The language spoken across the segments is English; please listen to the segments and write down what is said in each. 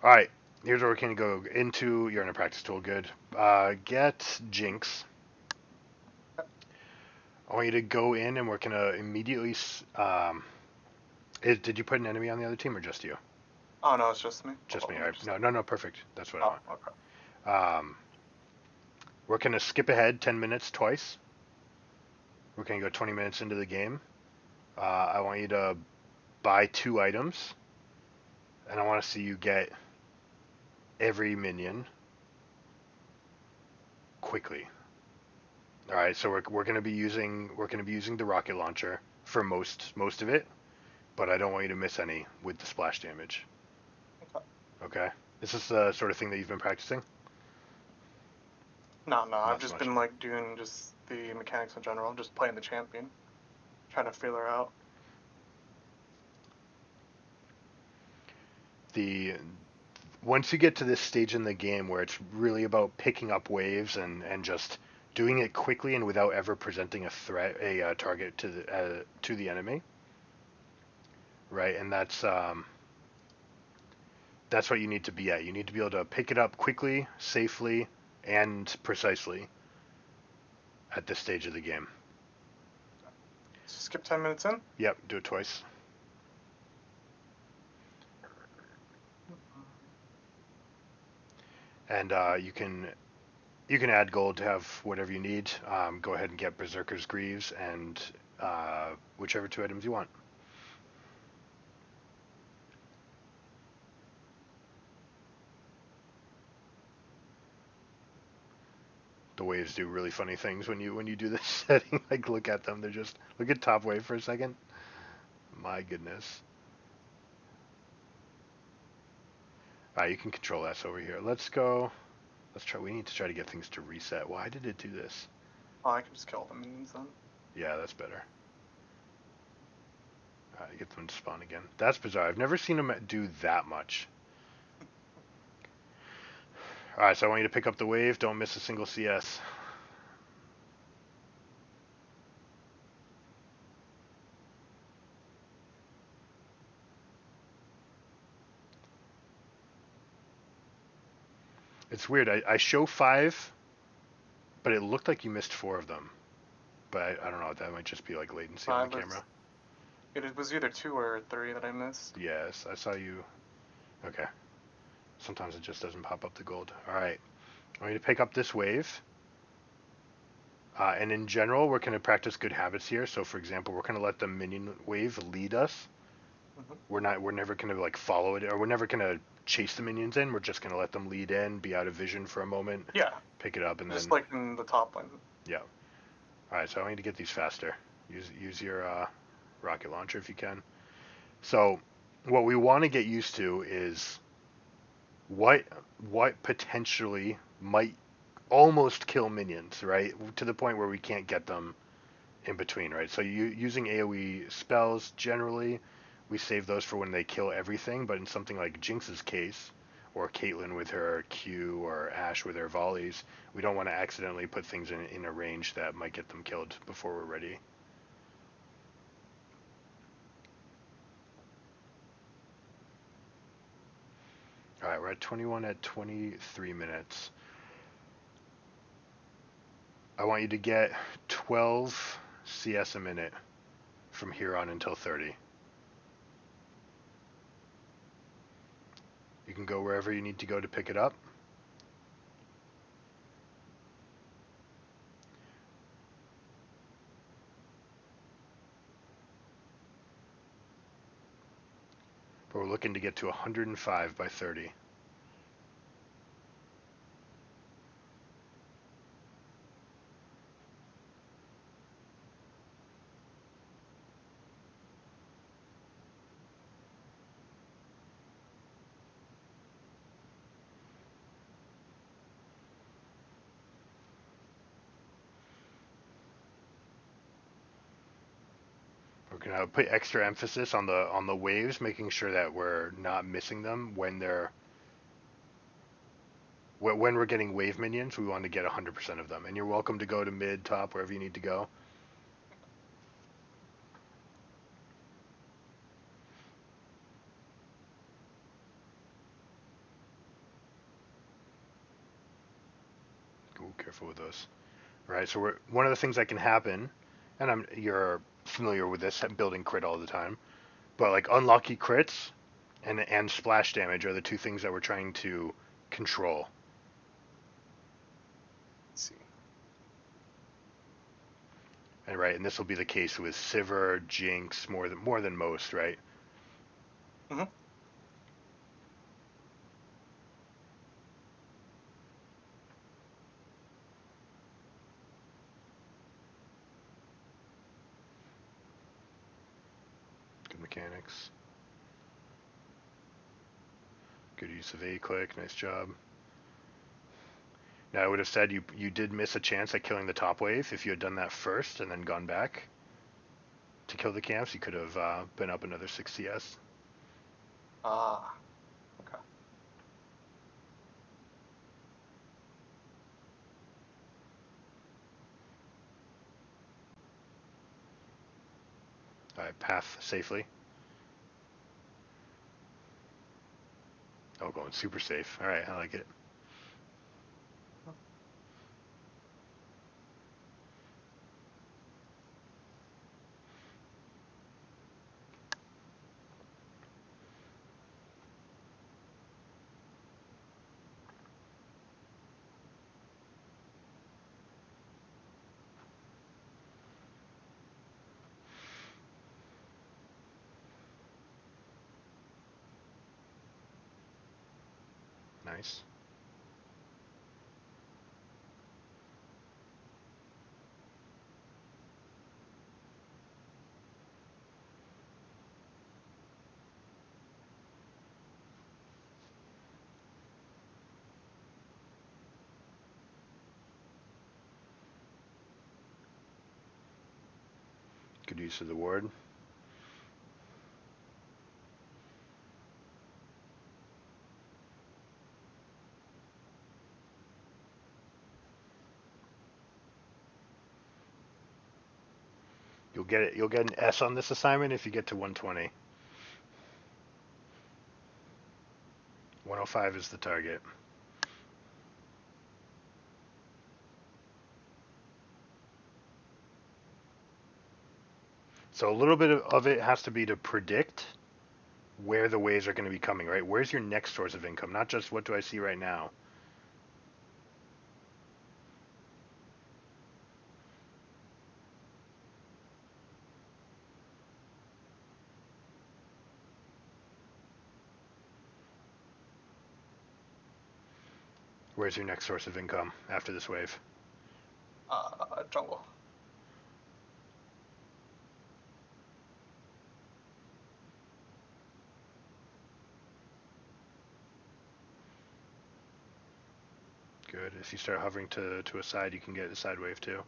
All right, here's where we're going to go into. You're in a practice tool. Good. Get Jinx. I want you to go in, and we're going to immediately. Did you put an enemy on the other team, or just you? Oh no, it's just me. Just me. Hold All on, right. No, perfect. That's what I Oh, want. okay. We're going to skip ahead 10 minutes twice. We're going to go 20 minutes into the game. I want you to buy 2 items, and I want to see you get every minion quickly. All right, so we're going to be using the rocket launcher for most of it, but I don't want you to miss any with the splash damage. Okay. Okay, is this the sort of thing that you've been practicing? No, I've Not so just much. been like doing just the mechanics in general, just playing the champion, trying to feel her out. The Once you get to this stage in the game where it's really about picking up waves and just doing it quickly and without ever presenting a threat, a target to the enemy, right? And that's what you need to be at. You need to be able to pick it up quickly, safely, and precisely at this stage of the game. Skip 10 minutes in. Yep, do it twice. And you can add gold to have whatever you need. Go ahead and get Berserker's Greaves and whichever 2 items you want. The waves do really funny things when you do this setting. Like look at them, they're just look at top wave for a second. My goodness. You can control S over here. Let's go. Let's try. We need to try to get things to reset. Why did it do this? Oh, I can just kill the minions then. Yeah, that's better. Get them to spawn again. That's bizarre. I've never seen them do that much. Alright, so I want you to pick up the wave. Don't miss a single CS. It's weird. I show 5, but it looked like you missed 4 of them. But I don't know. That might just be like latency on the camera. It was either 2 or 3 that I missed. Yes, I saw you. Okay. Sometimes it just doesn't pop up the gold. Alright. I want you to pick up this wave. And in general, we're going to practice good habits here. So, for example, we're going to let the minion wave lead us. We're never going to like follow it, or we're never going to chase the minions in. We're just going to let them lead in, be out of vision for a moment. Yeah. Pick it up, and Just then like in the top lane. yeah. All right, so I need to get these faster. Use your rocket launcher if you can. So, what we want to get used to is what potentially might almost kill minions, right? To the point where we can't get them in between, right? So using AoE spells generally, we save those for when they kill everything. But in something like Jinx's case, or Caitlyn with her Q, or Ashe with her volleys, we don't want to accidentally put things in a range that might get them killed before we're ready. All right, we're at 21 at 23 minutes. I want you to get 12 CS a minute from here on until 30. You can go wherever you need to go to pick it up. But we're looking to get to 105 by 30. We're gonna put extra emphasis on the waves, making sure that we're not missing them when we're getting wave minions. We want to get 100% of them, and you're welcome to go to mid, top, wherever you need to go. careful with those. Right. So one of the things that can happen, and you're familiar with this, building crit all the time, but like unlucky crits and splash damage are the two things that we're trying to control. Let's see. And right, and this will be the case with Sivir, Jinx, more than most, right? Mm-hmm. Good mechanics. Good use of A-click, nice job. Now I would have said you did miss a chance at killing the top wave. If you had done that first and then gone back to kill the camps, you could have been up another 6 CS. Ah. Okay. Alright, path safely. Oh, going super safe. Alright, I like it. Nice. Good use of the ward. You'll get an S on this assignment if you get to 120. 105 is the target. So a little bit of it has to be to predict where the waves are going to be coming, right? Where's your next source of income? Not just what do I see right now. Where's your next source of income after this wave? Jungle. Good. If you start hovering to a side, you can get a side wave too.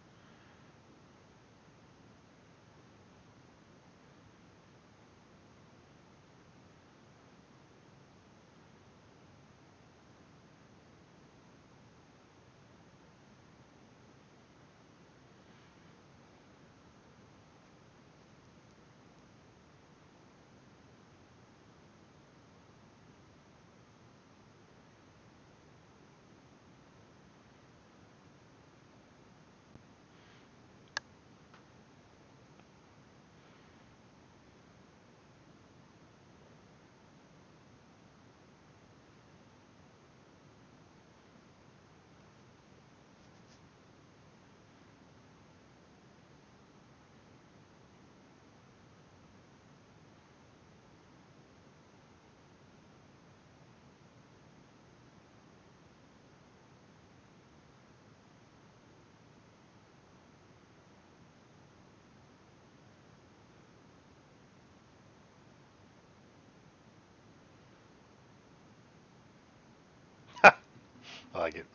I like it.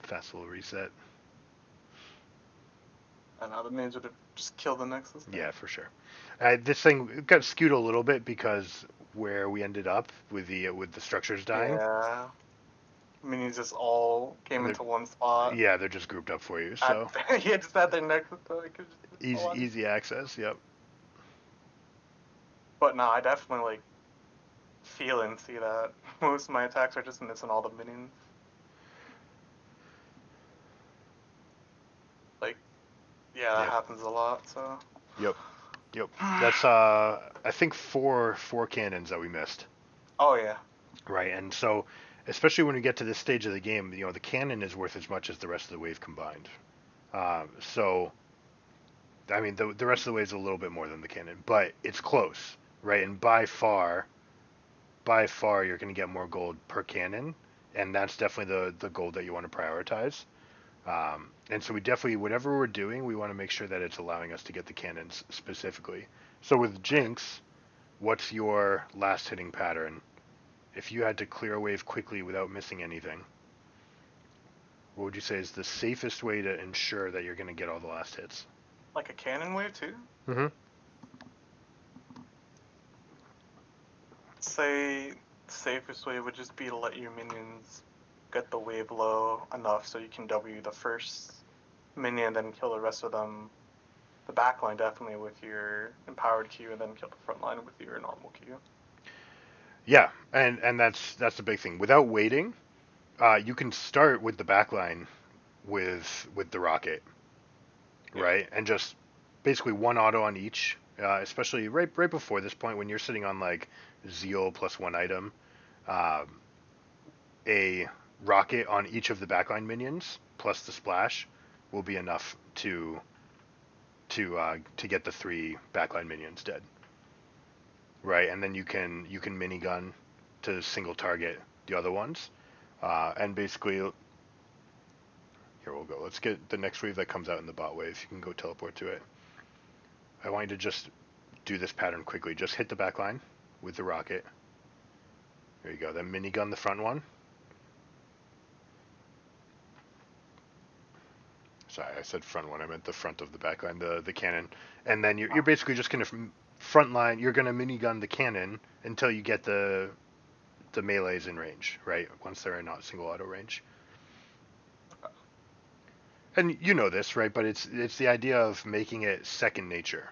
Fast little reset. And now the minions would have just killed the Nexus. Yeah, for sure. This thing got skewed a little bit because where we ended up with the structures dying. Yeah. Minions just all came into one spot. Yeah, they're just grouped up for you. So Yeah, just had their Nexus. So I could just easy access. Yep. But no, I definitely like feel and see that most of my attacks are just missing all the minions. Yeah, that happens a lot. So. Yep. Yep. That's I think four cannons that we missed. Oh yeah. Right. And so especially when we get to this stage of the game, the cannon is worth as much as the rest of the wave combined. So I mean the rest of the wave is a little bit more than the cannon, but it's close, right? And by far you're going to get more gold per cannon, and that's definitely the gold that you want to prioritize. And so we definitely, whatever we're doing, we want to make sure that it's allowing us to get the cannons specifically. So with Right. Jinx, what's your last hitting pattern? If you had to clear a wave quickly without missing anything, what would you say is the safest way to ensure that you're going to get all the last hits? Like a cannon wave too. Mm-hmm. Say the safest way would just be to let your minions get the wave low enough so you can W the first minion, then kill the rest of them. The backline definitely with your empowered Q, and then kill the front line with your normal Q. Yeah, and that's the big thing. Without waiting, you can start with the backline with the rocket, Yeah. right? And just basically one auto on each, especially right before this point when you're sitting on like zeal plus one item, um, a rocket on each of the backline minions plus the splash will be enough to get the three backline minions dead, right? And then you can minigun to single target the other ones, and basically here we'll go. Let's get the next wave that comes out in the bot wave. You can go teleport to it. I want you to just do this pattern quickly. Just hit the back line with the rocket. There you go. Then minigun the front one. Sorry, I said front one. I meant the front of the back line, the cannon. And then you're Oh, basically just going to front line. You're going to minigun the cannon until you get the melees in range, right? Once they're in not single auto range. And you know this, right? But it's the idea of making it second nature,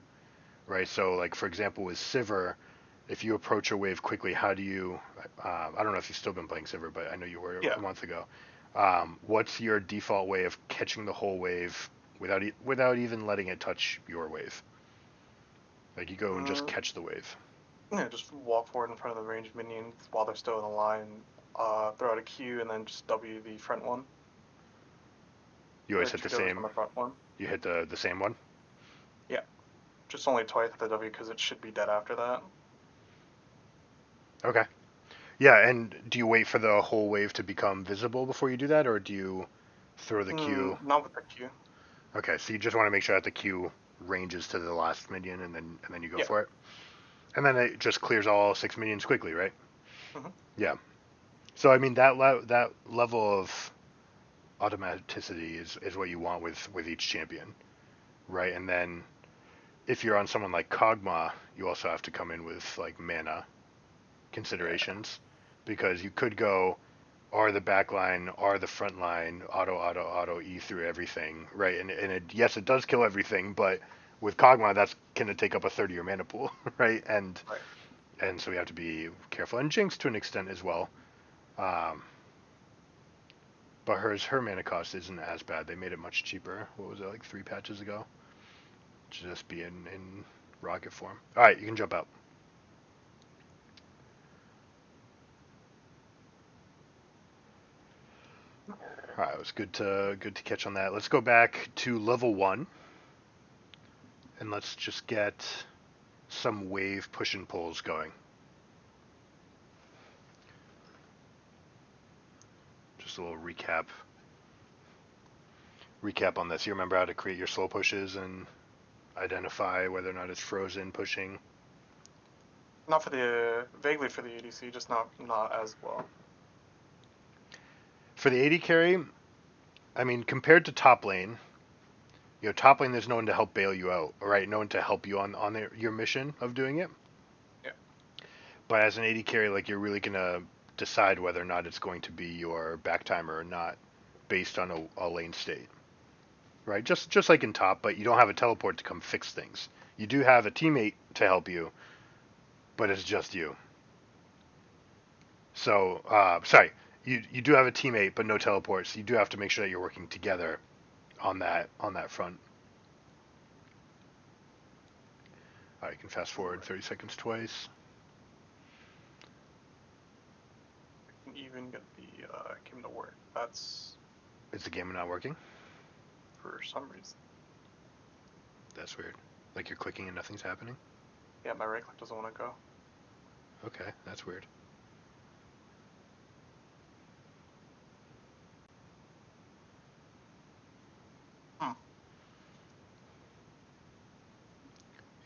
right? So like for example with Sivir, if you approach a wave quickly, how do you? I don't know if you've still been playing Sivir, but I know you were yeah. a month ago. What's your default way of catching the whole wave without even letting it touch your wave? Like you go and just Mm, catch the wave. yeah, just walk forward in front of the ranged minions while they're still in the line. Throw out a Q and then just W the front one, You or always hit two the Ws on same. the front one. You hit the same one. Yeah, just only twice at the W because it should be dead after that. Okay. Yeah, and do you wait for the whole wave to become visible before you do that, or do you throw the Q? Not with the Q. Okay, so you just want to make sure that the Q ranges to the last minion, and then you go Yeah. for it, and then it just clears all six minions quickly, right? Hmm. Yeah. So I mean that level of automaticity is what you want with each champion, right? And then if you're on someone like Kog'Maw, you also have to come in with like mana Yeah. considerations because you could go are the back line, are the front line, auto, E through everything, right? And yes, it does kill everything, but with Kog'Maw, that's going to take up a third of your mana pool, right? Right. And so we have to be careful. And Jinx to an extent as well. Um, but her mana cost isn't as bad. They made it much cheaper. What was it, like 3 patches ago? To just be in rocket form. All right, you can jump out. All right, it was good to catch on that. Let's go back to level 1, and let's just get some wave push and pulls going. Just a little recap on this. You remember how to create your slow pushes and identify whether or not it's frozen pushing. Not for the vaguely for the ADC, just not as well. For the AD carry, I mean, compared to top lane, top lane there's no one to help bail you out, right? No one to help you on your mission of doing it. Yeah. But as an AD carry, like you're really gonna decide whether or not it's going to be your back timer or not, based on a lane state, right? Just like in top, but you don't have a teleport to come fix things. You do have a teammate to help you, but it's just you. So, sorry, you do have a teammate, but no teleports. You do have to make sure that you're working together on that front. Alright, you can fast forward 30 seconds twice. I can even get the game to work. That's Is the game not working? for some reason. That's weird. Like you're clicking and nothing's happening? Yeah, my right click doesn't want to go. Okay, that's weird.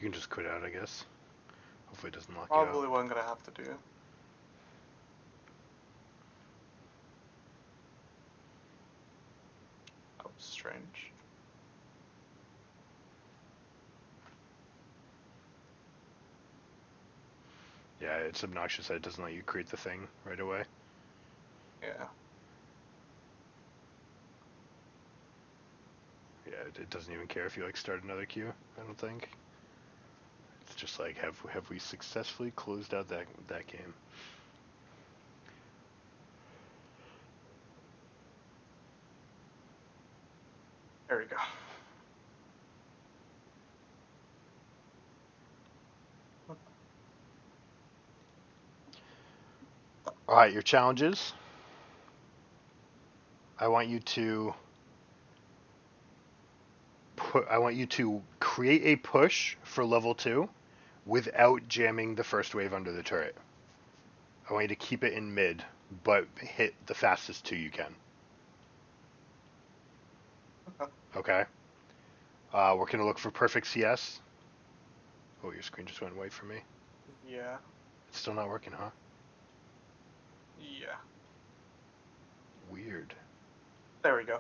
You can just quit out, I guess. Hopefully it doesn't lock you out. Probably what I'm gonna have to do. That was strange. Yeah, it's obnoxious that it doesn't let you create the thing right away. Yeah. Yeah, it doesn't even care if you like start another queue, I don't think. It's just like, have we successfully closed out that game? There we go. Alright, your challenges. I want you to create a push for level 2 without jamming the first wave under the turret. I want you to keep it in mid, but hit the fastest 2 you can. Okay? We're going to look for perfect CS. Oh, your screen just went white for me. Yeah. It's still not working, huh? Yeah. Weird. There we go.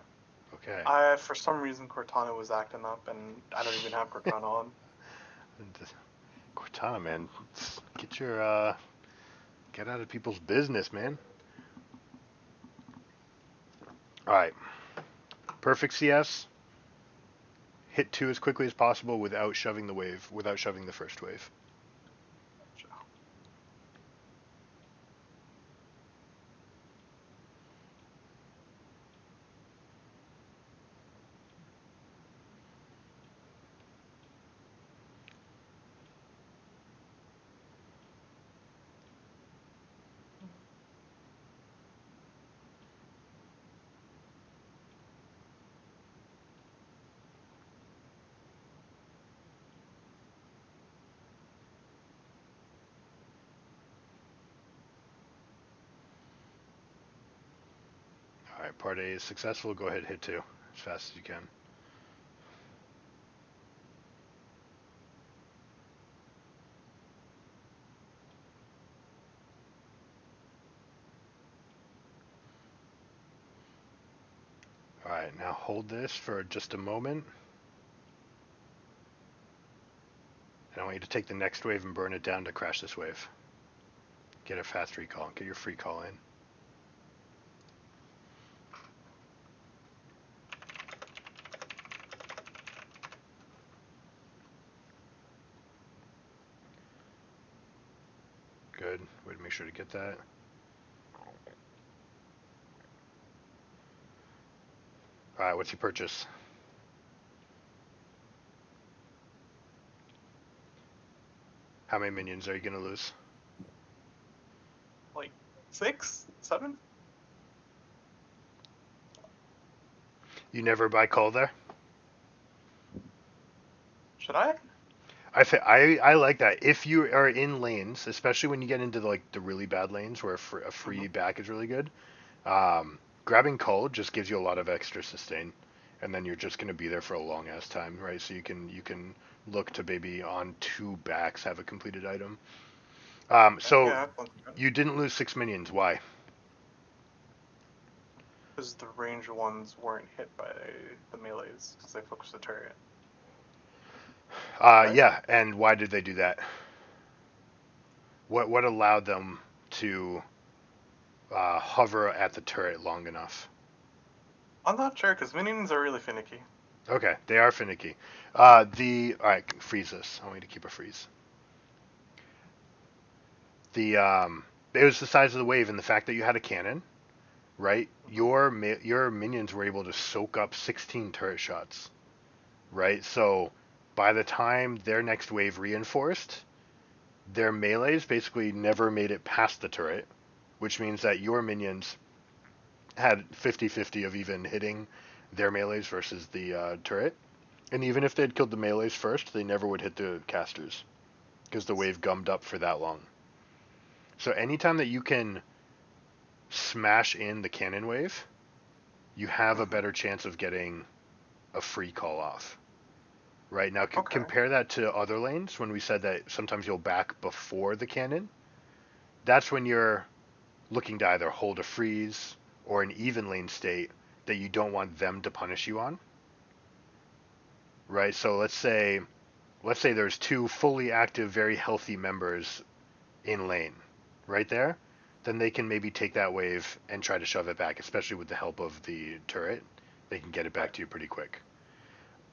Okay. For some reason, Cortana was acting up, and I don't even have Cortana on. Cortana, man, get out of people's business, man. All right. Perfect CS. Hit 2 as quickly as possible without shoving the first wave. All right, part A is successful. Go ahead, hit 2 as fast as you can. All right, now hold this for just a moment. And I want you to take the next wave and burn it down to crash this wave. Get a fast recall. Get your free call in. Good. Way to make sure to get that. All right, what's your purchase? How many minions are you going to lose? Like 6, 7? You never buy call there? Should I? I like that. If you are in lanes, especially when you get into the really bad lanes where a free back is really good, grabbing cull just gives you a lot of extra sustain, and then you're just going to be there for a long ass time, right? So you can look to maybe on 2 backs have a completed item. So Yeah, you didn't lose 6 minions. Why? because the range ones weren't hit by the melees because they focused the turret. Right? Yeah, and why did they do that? What allowed them to hover at the turret long enough? I'm not sure because minions are really finicky. Okay, they are finicky. All right, freeze this. I want you to keep a freeze. It was the size of the wave and the fact that you had a cannon, right? Your minions were able to soak up 16 turret shots, right? So by the time their next wave reinforced, their melees basically never made it past the turret, which means that your minions had 50-50 of even hitting their melees versus the turret. And even if they'd killed the melees first, they never would hit the casters because the wave gummed up for that long. So anytime that you can smash in the cannon wave, you have a better chance of getting a free call off. Right now, compare that to other lanes when we said that sometimes you'll back before the cannon. That's when you're looking to either hold a freeze or an even lane state that you don't want them to punish you on. Right? So let's say there's two fully active, very healthy members in lane right there. Then they can maybe take that wave and try to shove it back, especially with the help of the turret. They can get it back to you pretty quick.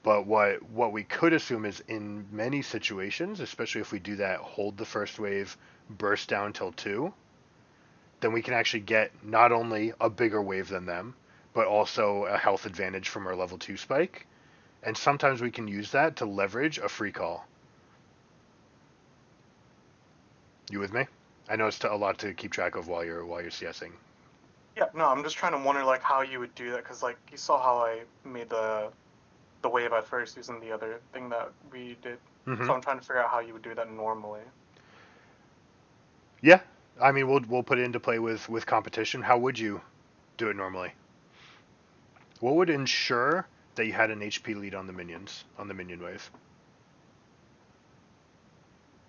But what we could assume is in many situations, especially if we do that hold the first wave, burst down till 2, then we can actually get not only a bigger wave than them, but also a health advantage from our level 2 spike. And sometimes we can use that to leverage a free call. You with me? I know it's a lot to keep track of while you're CSing. Yeah, no, I'm just trying to wonder like how you would do that, because like you saw how I made the wave at first using the other thing that we did. So I'm trying to figure out how you would do that normally. Yeah, I mean we'll put it into play with competition. How would you do it normally? What would ensure that you had an HP lead on the minions on the minion wave?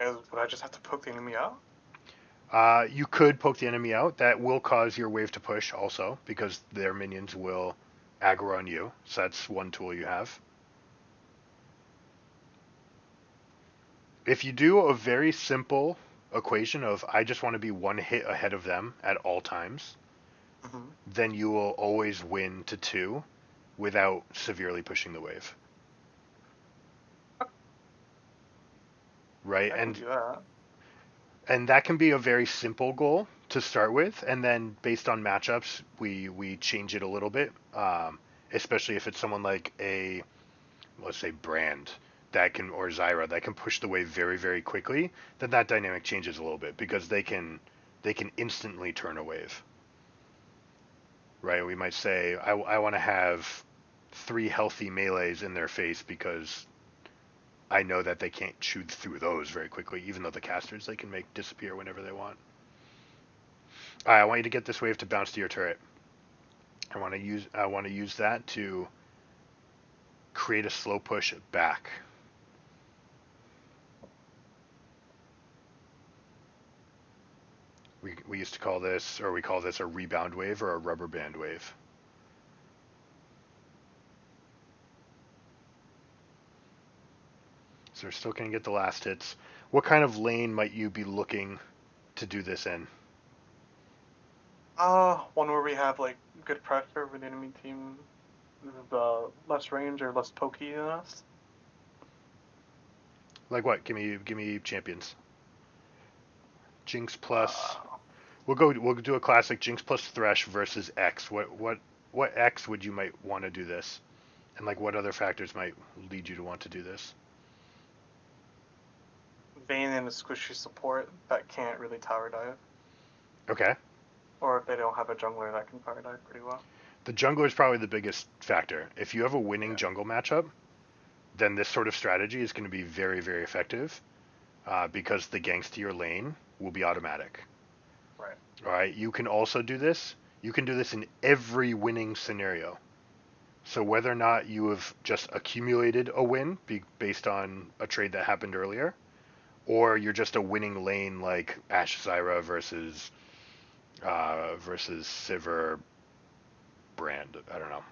Would I just have to poke the enemy out? You could poke the enemy out. That will cause your wave to push also because their minions will aggro on you. So that's one tool you have. If you do a very simple equation of I just want to be one hit ahead of them at all times, then you will always win to 2 without severely pushing the wave. Right? I can do that. And that can be a very simple goal to start with, and then based on matchups, we change it a little bit, especially if it's someone like a, let's say, Brand that can, or Zyra that can push the wave very, very quickly, then that dynamic changes a little bit because they can instantly turn a wave. Right? We might say, I want to have 3 healthy melees in their face because I know that they can't shoot through those very quickly, even though the casters they can make disappear whenever they want. Alright, I want you to get this wave to bounce to your turret. I want to use that to create a slow push back. We used to call this, or we call this a rebound wave or a rubber band wave. So we're still going to get the last hits. What kind of lane might you be looking to do this in? One where we have like good pressure over the enemy team, the less range or less pokey than us. Like what? Give me champions. Jinx plus. We'll do a classic Jinx plus Thresh versus X. What X would you might want to do this, and like what other factors might lead you to want to do this? Vayne and a squishy support that can't really tower dive. Okay. Or if they don't have a jungler that can tower dive pretty well. The jungler is probably the biggest factor. If you have a winning jungle matchup, then this sort of strategy is going to be very, very effective because the ganks to your lane will be automatic. Right. All right. You can also do this. You can do this in every winning scenario. So whether or not you have just accumulated a win based on a trade that happened earlier, or you're just a winning lane like Ashe Zyra versus Sivir Brand. I don't know.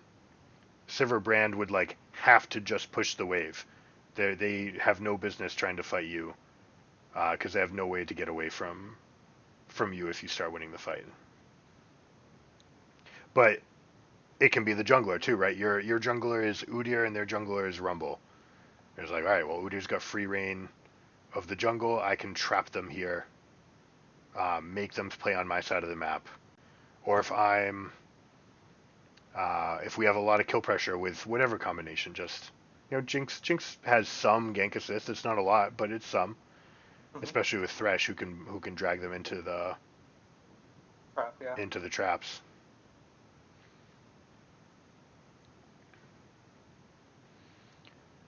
Sivir Brand would like have to just push the wave. They have no business trying to fight you because they have no way to get away from you if you start winning the fight. But it can be the jungler too, right? Your jungler is Udyr and their jungler is Rumble. It's like, all right, well, Udyr's got free reign of the jungle. I can trap them here, make them play on my side of the map. Or if we have a lot of kill pressure with whatever combination, just You know, Jinx has some gank assist. It's not a lot, but it's some. Mm-hmm. Especially with Thresh, who can drag them into Yeah. the traps.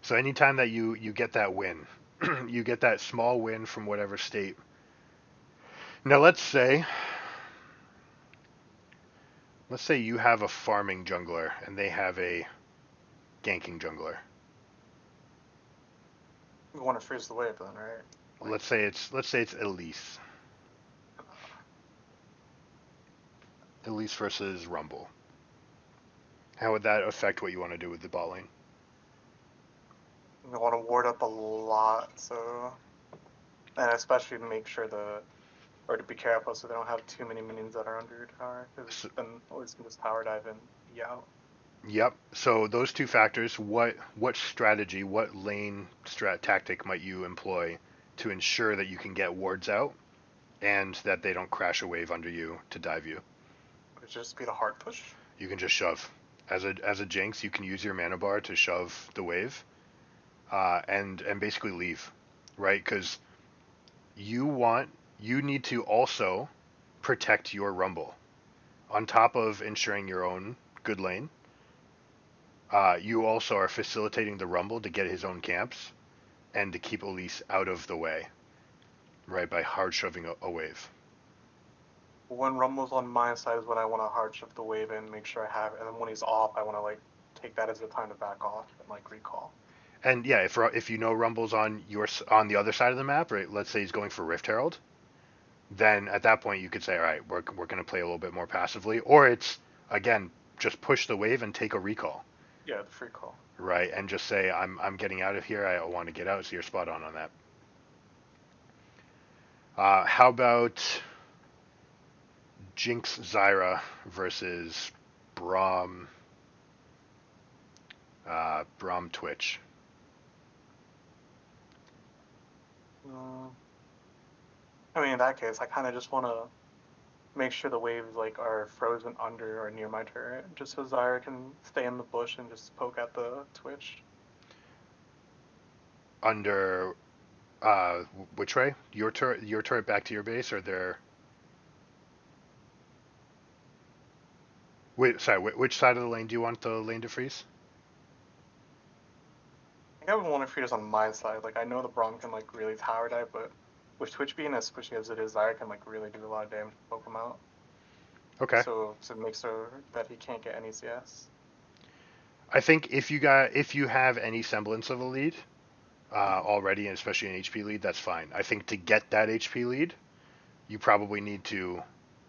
So anytime that you get that win, you get that small win from whatever state. Now let's say you have a farming jungler and they have a ganking jungler. We want to freeze the wave then, right? Like, Let's say it's Elise versus Rumble. How would that affect what you want to do with the bot lane? we want to ward up a lot, so, and especially to make sure or to be careful so they don't have too many minions that are under your tower, because then always can just tower dive and be out. Yep. So those two factors, what strategy, what lane tactic might you employ to ensure that you can get wards out and that they don't crash a wave under you to dive you? Would it just be the hard push? You can just shove. As a Jinx, you can use your mana bar to shove the wave, and basically leave, right? Because you need to also protect your Rumble on top of ensuring your own good lane. You also are facilitating the Rumble to get his own camps and to keep Elise out of the way, right, by hard shoving a wave. When Rumble's on my side is when I want to hard shift the wave and make sure I have it, and then when he's off, I want to like take that as a time to back off and like recall. And yeah, if you know Rumble's on the other side of the map, right? Let's say he's going for Rift Herald, then at that point you could say, all right, we're going to play a little bit more passively, or it's again just push the wave and take a recall. Yeah, the free call. Right, and just say I'm getting out of here. I want to get out. So you're spot on that. How about Jinx Zyra versus Braum Twitch? I mean, in that case, I kind of just want to make sure the waves like are frozen under or near my turret, just so Zyra can stay in the bush and just poke at the Twitch. Under which way? Your turret back to your base, or their? Wait, sorry. Which side of the lane do you want the lane to freeze? I think I would want to freeze on my side. Like I know the Braum can like really tower dive, but with Twitch being as squishy as it is, Zyra can like really do a lot of damage to poke him out. Okay. So to make sure that he can't get any CS. I think if you have any semblance of a lead already, and especially an HP lead, that's fine. I think to get that HP lead, you probably need to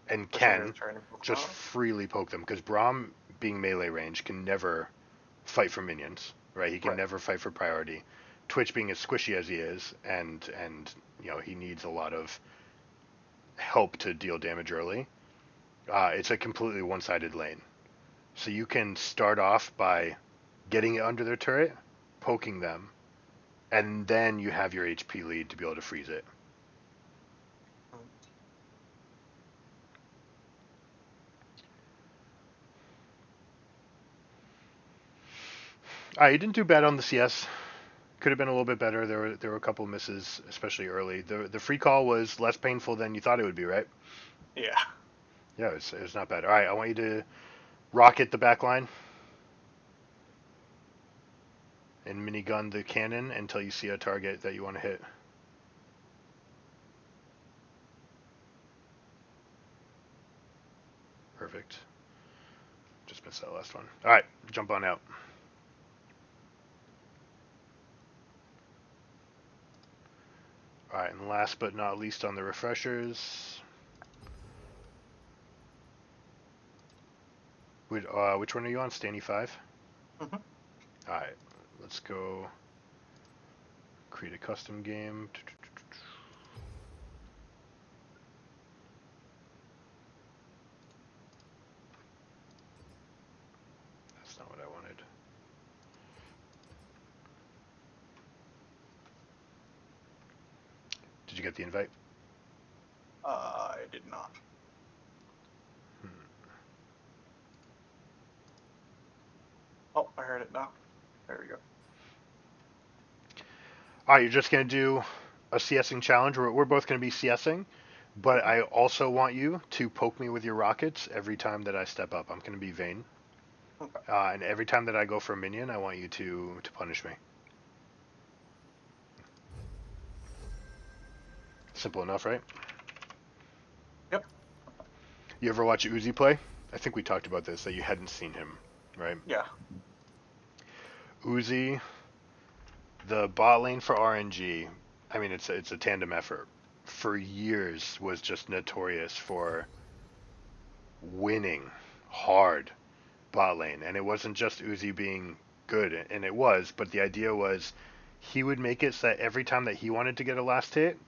and can just freely poke them, because Braum, being melee range, can never fight for minions, right? He can never fight for priority. Twitch, being as squishy as he is, and he needs a lot of help to deal damage early. It's a completely one-sided lane. So you can start off by getting it under their turret, poking them, and then you have your HP lead to be able to freeze it. You didn't do bad on the CS. Could have been a little bit better. There were a couple misses, especially early. The free call was less painful than you thought it would be, right? Yeah. Yeah, it was not bad. All right, I want you to rocket the back line and minigun the cannon until you see a target that you want to hit. Perfect. Just missed that last one. All right, jump on out. All right, and last but not least on the refreshers. Which one are you on? Standy 5? Mm-hmm. All right, let's go create a custom game. That's not what I wanted. Did you get the invite? I did not. Oh, I heard it now. There we go. Alright, you're just going to do a CSing challenge. We're both going to be CSing, but I also want you to poke me with your rockets every time that I step up. I'm going to be Vayne. Okay. And every time that I go for a minion, I want you to punish me. Simple enough, right? Yep. You ever watch Uzi play? I think we talked about this, that you hadn't seen him, right? Yeah. Uzi, the bot lane for RNG, I mean, it's a tandem effort. For years was just notorious for winning hard bot lane. And it wasn't just Uzi being good, and it was, but the idea was he would make it so that every time that he wanted to get a last hit,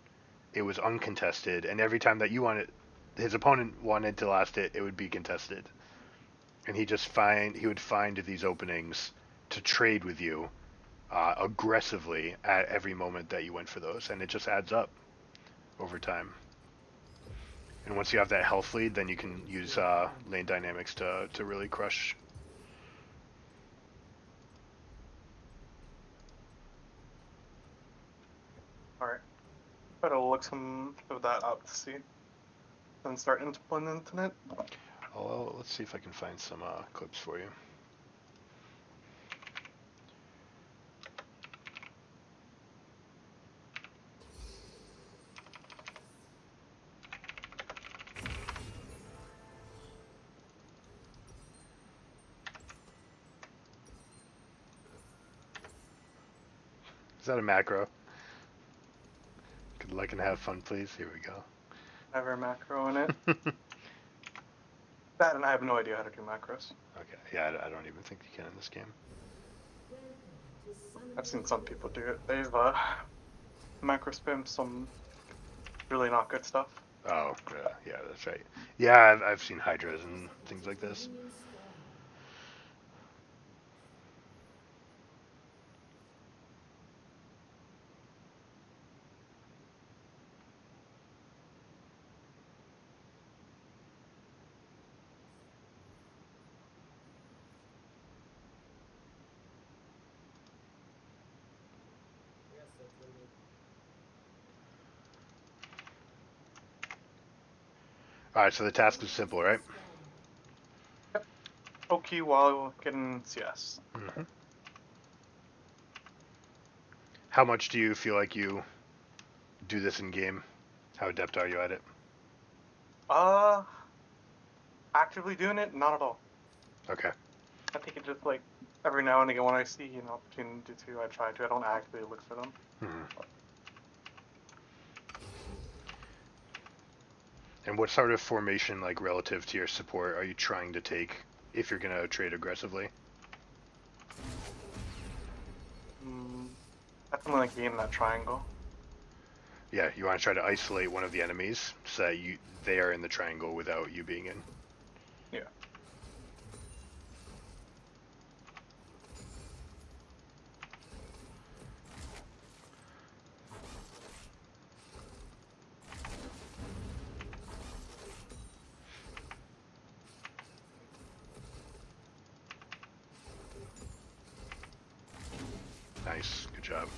it was uncontested, and every time that his opponent wanted to last hit, it would be contested. And he would find these openings to trade with you aggressively at every moment that you went for those, and it just adds up over time. And once you have that health lead, then you can use lane dynamics to really crush. Alright. Better look some of that up to see. Then start implementing it. Oh, let's see if I can find some clips for you. Is that a macro? Good luck and have fun, please. Here we go. Never macro in it. That and I have no idea how to do macros. Okay, yeah, I don't even think you can in this game. I've seen some people do it. They've macro spam some really not good stuff. Oh, yeah, that's right. Yeah, I've seen hydras and things like this. Alright, so the task is simple, right? Yep. Okay, while getting CS. Mm-hmm. How much do you feel like you do this in game? How adept are you at it? Actively doing it? Not at all. Okay. I think it just like every now and again when I see an opportunity to, I try to. I don't actively look for them. Mm-hmm. And what sort of formation, like relative to your support, are you trying to take if you're gonna trade aggressively? Definitely like being in that triangle. Yeah, you want to try to isolate one of the enemies so that they are in the triangle without you being in. Yeah. Nice, good job.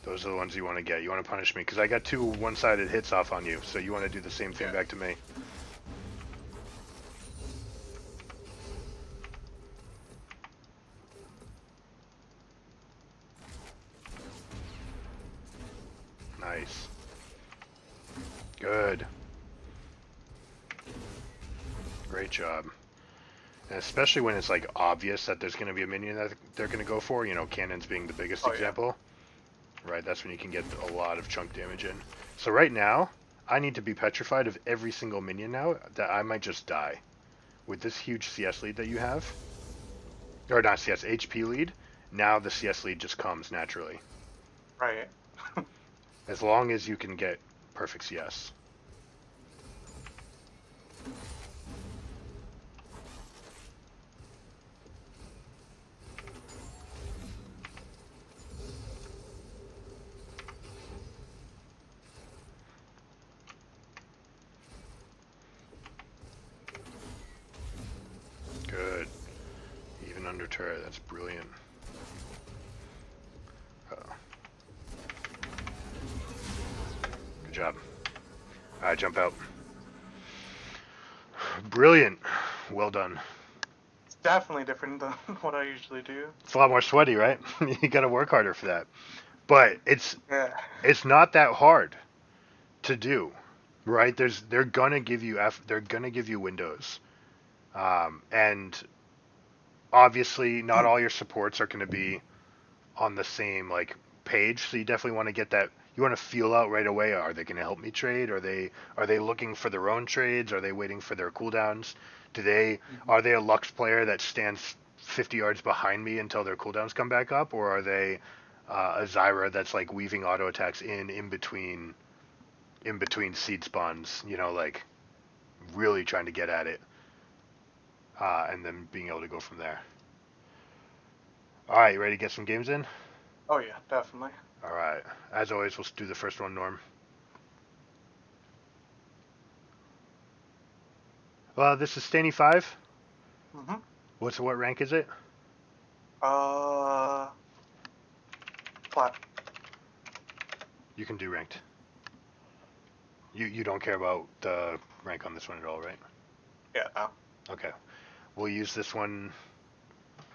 Those are the ones you want to get. You want to punish me because I got 2 one-sided hits off on you, so you want to do the same thing back to me. Nice. Good. Great job. And especially when it's like obvious that there's going to be a minion that they're going to go for, you know, cannons being the biggest example. Right, that's when you can get a lot of chunk damage in. So right now, I need to be petrified of every single minion now that I might just die. With this huge CS lead that you have, or not CS, HP lead, now the CS lead just comes naturally. Right. As long as you can get perfect CS. Good. Even under turret, that's brilliant. Uh-oh. Good job. All right, jump out. Brilliant. Well done. It's definitely different than what I usually do. It's a lot more sweaty, right? You got to work harder for that. But Yeah. it's not that hard to do, right? They're gonna give you windows, and obviously not all your supports are gonna be on the same like page. So you definitely want to get that. You want to feel out right away. Are they going to help me trade? Are they looking for their own trades? Are they waiting for their cooldowns? Are they a Lux player that stands 50 yards behind me until their cooldowns come back up, or are they a Zyra that's like weaving auto attacks in between seed spawns? Like really trying to get at it, and then being able to go from there. All right, you ready to get some games in? Oh yeah, definitely. All right. As always, we'll do the first one, Norm. This is Stanny 5. Mhm. What rank is it? Plat. You can do ranked. You don't care about the rank on this one at all, right? Yeah. No. Okay. We'll use this one,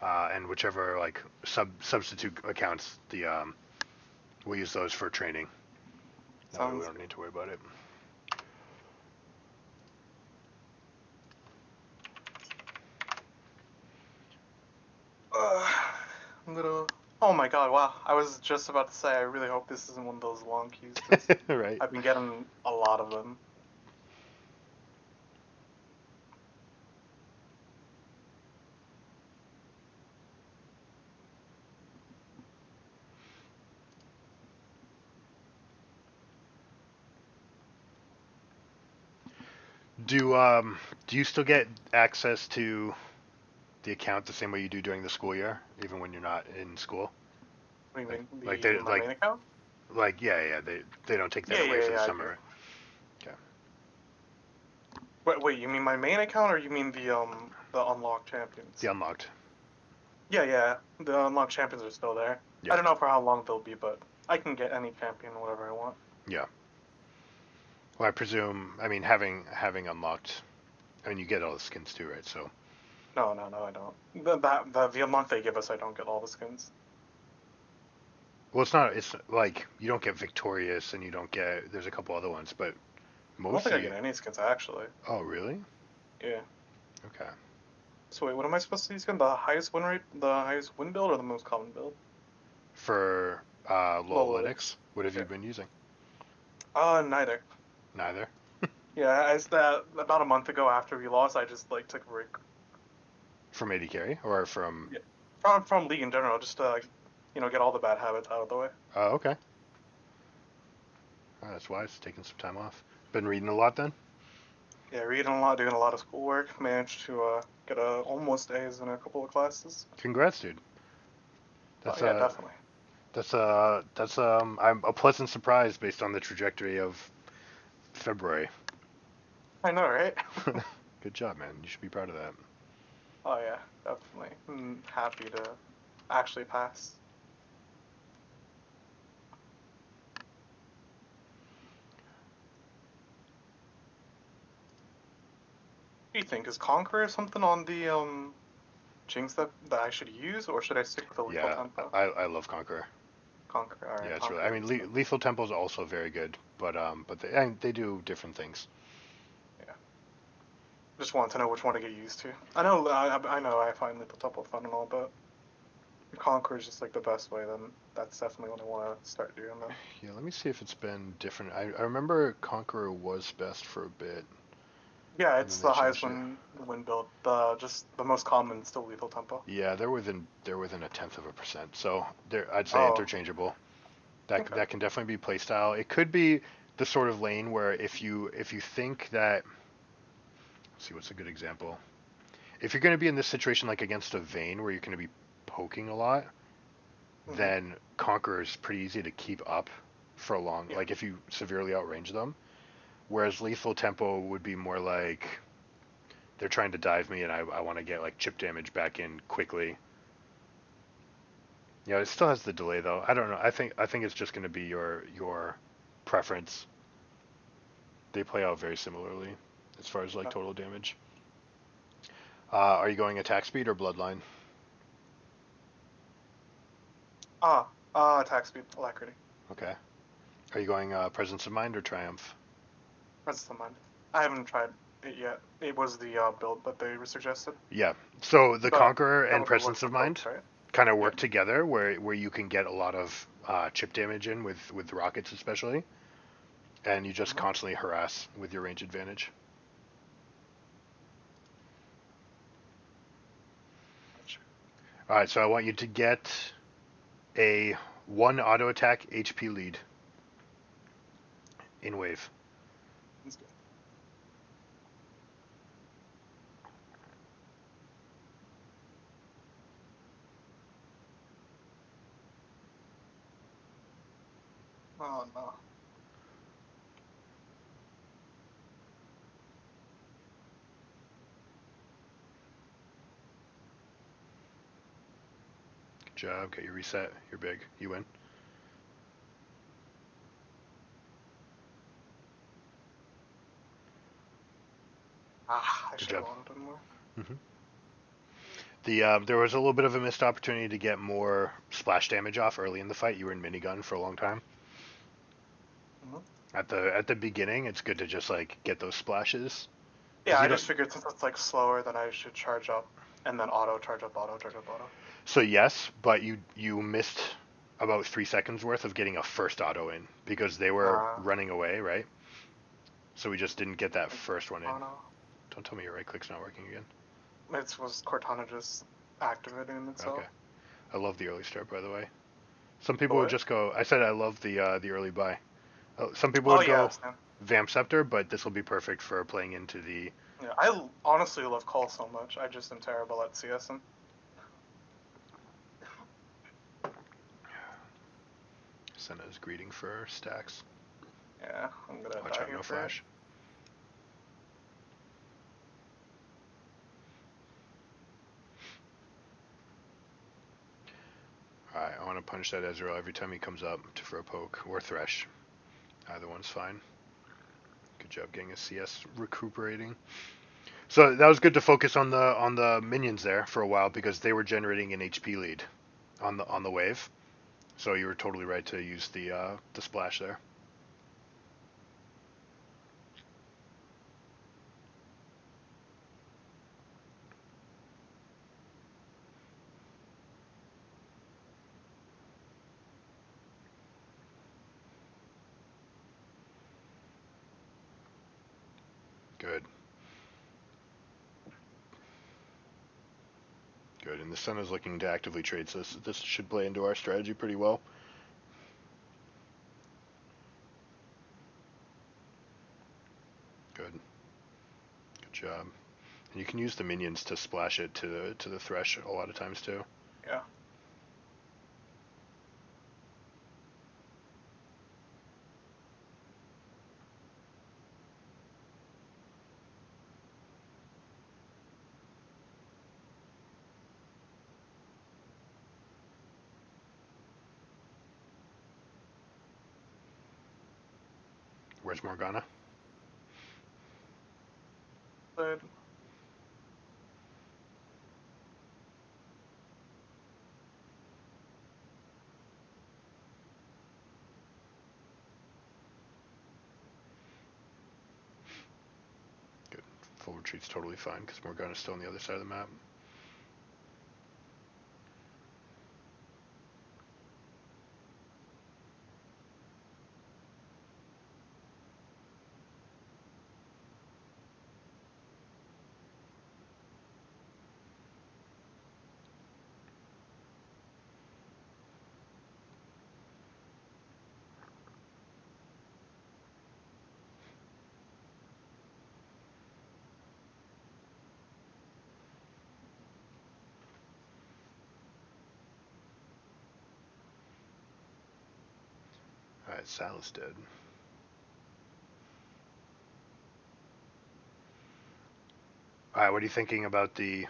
and whichever like substitute accounts we'll use those for training. That way we Sounds. don't need to worry about it. Little. Oh my god! Wow. I was just about to say. I really hope this isn't one of those long queues because Right. I've been getting a lot of them. Do you still get access to the account the same way you do during the school year, even when you're not in school? What do you Like mean? like The they my main account? yeah, they don't take that Yeah, away yeah, for the yeah. I do. summer, right? Okay. Wait. You mean my main account, or you mean the unlocked champions? The unlocked. Yeah, yeah. The unlocked champions are still there. I Yeah. don't know for how long they'll be, but I can get any champion whatever I want. Yeah. Well, I presume. I mean, having unlocked. I mean, you get all the skins too, right? So. No, I don't. The unlock they give us, I don't get all the skins. Well, it's not. It's like you don't get victorious, and you don't get. There's a couple other ones, but I don't think I mostly. get any skins actually. Oh, really? Yeah. Okay. So wait, what am I supposed to use again? The highest win rate, the highest win build, or the most common build? For Low low Linux. Linux, what have Yeah. you been using? Neither. Neither. Yeah, I that about a month ago after we lost, I just like took a break. From AD carry or from? Yeah. From League in general, just to like, get all the bad habits out of the way. Oh, okay. Oh, that's wise. Taking some time off. Been reading a lot then. Yeah, reading a lot, doing a lot of schoolwork. Managed to get almost A's in a couple of classes. Congrats, dude. Oh That's yeah, definitely. I'm a pleasant surprise based on the trajectory of February. I know, right? Good job, man. You should be proud of that. Oh yeah, definitely. I'm happy to actually pass. What do you think? Is Conqueror something on the Jinx that I should use, or should I stick with the Lethal Yeah, Tempo? I love Conqueror. Conqueror, alright, Yeah, it's really. I Conqueror mean, is good. Lethal Tempo is also very good, but they do different things. Yeah. Just want to know which one to get used to. I know I find Lethal Tempo fun and all, but if Conqueror is just like the best way, then that's definitely what I want to start doing then. Yeah, let me see if it's been different. I remember Conqueror was best for a bit, Yeah, and then it's they the highest changed it. win build. The most common still Lethal Tempo. Yeah, they're within 1/10%. So I'd say Oh, interchangeable. That okay. that can definitely be playstyle. It could be the sort of lane where if you think that, let's see what's a good example. If you're going to be in this situation like against a Vayne where you're going to be poking a lot, Hmm. then Conqueror is pretty easy to keep up for a long. Yeah. Like if you severely outrange them, whereas Lethal Tempo would be more like they're trying to dive me and I want to get like chip damage back in quickly. Yeah, it still has the delay though. I don't know. I think it's just going to be your preference. They play out very similarly as far as like total damage. Are you going attack speed or bloodline? Attack speed, alacrity. Okay. Are you going presence of mind or triumph? Presence of mind. I haven't tried it yet. It was the build that they suggested. Yeah. So the But Conqueror and that would work presence for of mind both, right? kind of work together, where you can get a lot of chip damage in with rockets especially, and you just constantly harass with your range advantage. All right, so I want you to get a 1 auto attack HP lead in wave. That's good. Oh no. Good job. Get your reset. You're big. You win. I Good should have job. wanted more. There was a little bit of a missed opportunity to get more splash damage off early in the fight. You were in minigun for a long time. At the beginning, it's good to just like get those splashes. Yeah, I just figured since it's like slower, that I should charge up and then auto charge up, auto. So yes, but you missed about 3 seconds worth of getting a first auto in because they were running away, right? So we just didn't get that first one in. Don't tell me your right click's not working again. It was Cortana just activating itself. Okay. I love the early start, by the way. Some people would just go. I said I love the early buy. Some people would go Vamp Scepter, but this will be perfect for playing into the. Yeah, I honestly love Call so much. I just am terrible at CSing. Senna's greeting for stacks. Yeah, I'm gonna Watch die out, here no for flash. Alright, I want to punch that Ezreal every time he comes up for a poke, or Thresh. Either one's fine. Good job getting a CS recuperating. So that was good to focus on the minions there for a while because they were generating an HP lead on the wave. So you were totally right to use the splash there. Good. Good, and the Sun is looking to actively trade, so this should play into our strategy pretty well. Good. Good job. And you can use the minions to splash it to the Thresh a lot of times too. Yeah. Where's Morgana? Good. Good. Full retreat's totally fine because Morgana's still on the other side of the map. Alright, Sal's dead. Alright, what are you thinking about the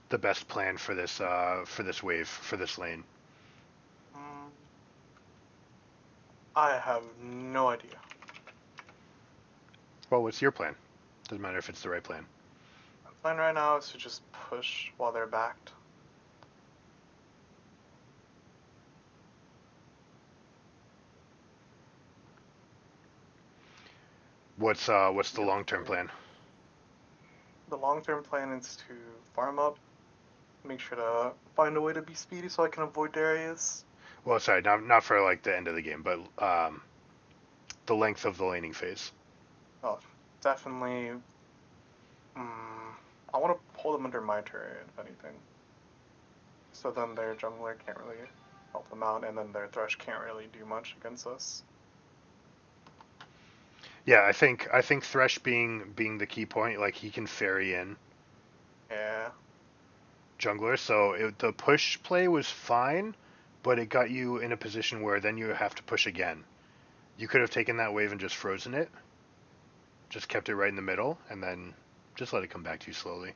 best plan for this wave, for this lane? I have no idea. Well, what's your plan? Doesn't matter if it's the right plan. My plan right now is to just push while they're backed. What's the long-term plan? The long-term plan is to farm up, make sure to find a way to be speedy so I can avoid Darius. Well, sorry, not for like the end of the game, but the length of the laning phase. Oh, definitely. I want to hold them under my turret, if anything. So then their jungler can't really help them out, and then their Thresh can't really do much against us. Yeah, I think Thresh being the key point, like he can ferry in Yeah. jungler. So the push play was fine, but it got you in a position where then you have to push again. You could have taken that wave and just frozen it, just kept it right in the middle, and then just let it come back to you slowly.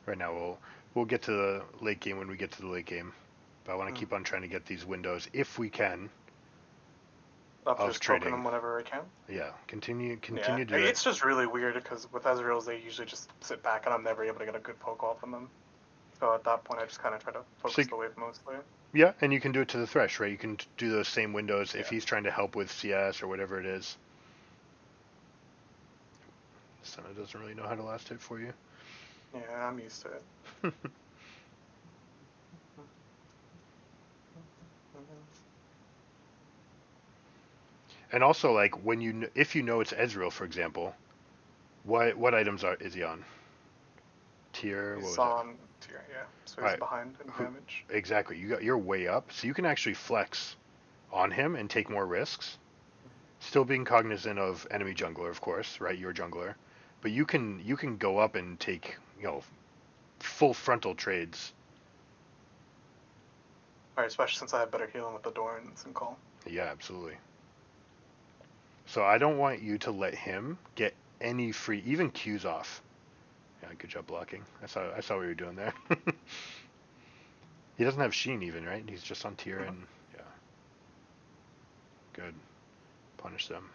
Right now we'll get to the late game when we get to the late game, but I want to keep on trying to get these windows if we can Of of just poking trading. them whenever I can. Yeah, continue Yeah, to do it. it's just really weird because with Ezreals they usually just sit back and I'm never able to get a good poke off on them. So at that point I just kind of try to focus the wave mostly. Yeah, and you can do it to the Thresh, right? You can do those same windows if Yeah. he's trying to help with CS or whatever it is. Senna doesn't really know how to last hit for you. Yeah, I'm used to it. And also, like when if you know it's Ezreal, for example, what items is he on? Tier, what He's was it? on tier, yeah. So All he's right, behind in damage. exactly. You're way up, so you can actually flex on him and take more risks. Still being cognizant of enemy jungler, of course, right? Your jungler, but you can go up and take full frontal trades. Alright, especially since I have better healing with the Dorans and Call. Yeah, absolutely. So I don't want you to let him get any free, even Q's off. Yeah, good job blocking. I saw what you were doing there. He doesn't have Sheen even, right? He's just on tier and yeah. Good. Punish them.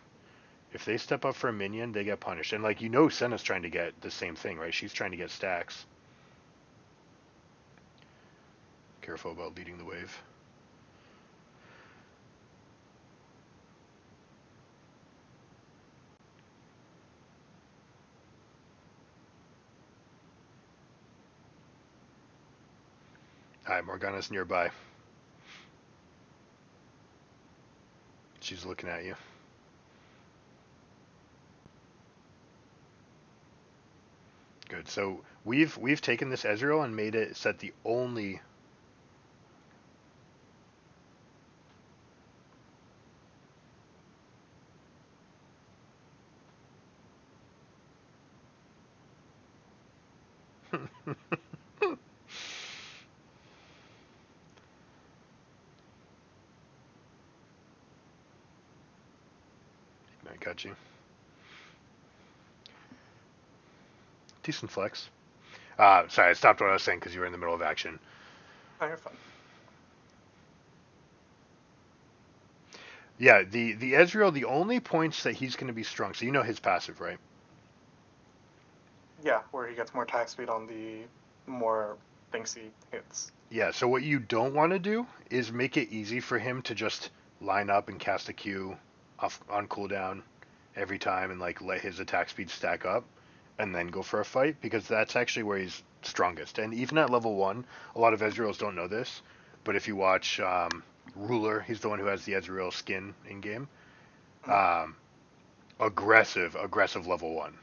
If they step up for a minion, they get punished. And like Senna's trying to get the same thing, right? She's trying to get stacks. Careful about leading the wave. Alright, Morgana's nearby. She's looking at you. Good. So we've taken this Ezreal and made it set the only I got you. Decent flex. Sorry, I stopped what I was saying because you were in the middle of action. Oh, you're fine. Yeah, the Ezreal, the only points that he's going to be strong. So you know his passive, right? Yeah, where he gets more attack speed on the more things he hits. Yeah, so what you don't want to do is make it easy for him to just line up and cast a Q off on cooldown every time and like let his attack speed stack up and then go for a fight because that's actually where he's strongest. And even at level 1, a lot of Ezreals don't know this, but if you watch Ruler, he's the one who has the Ezreal skin in game. Um, aggressive level 1.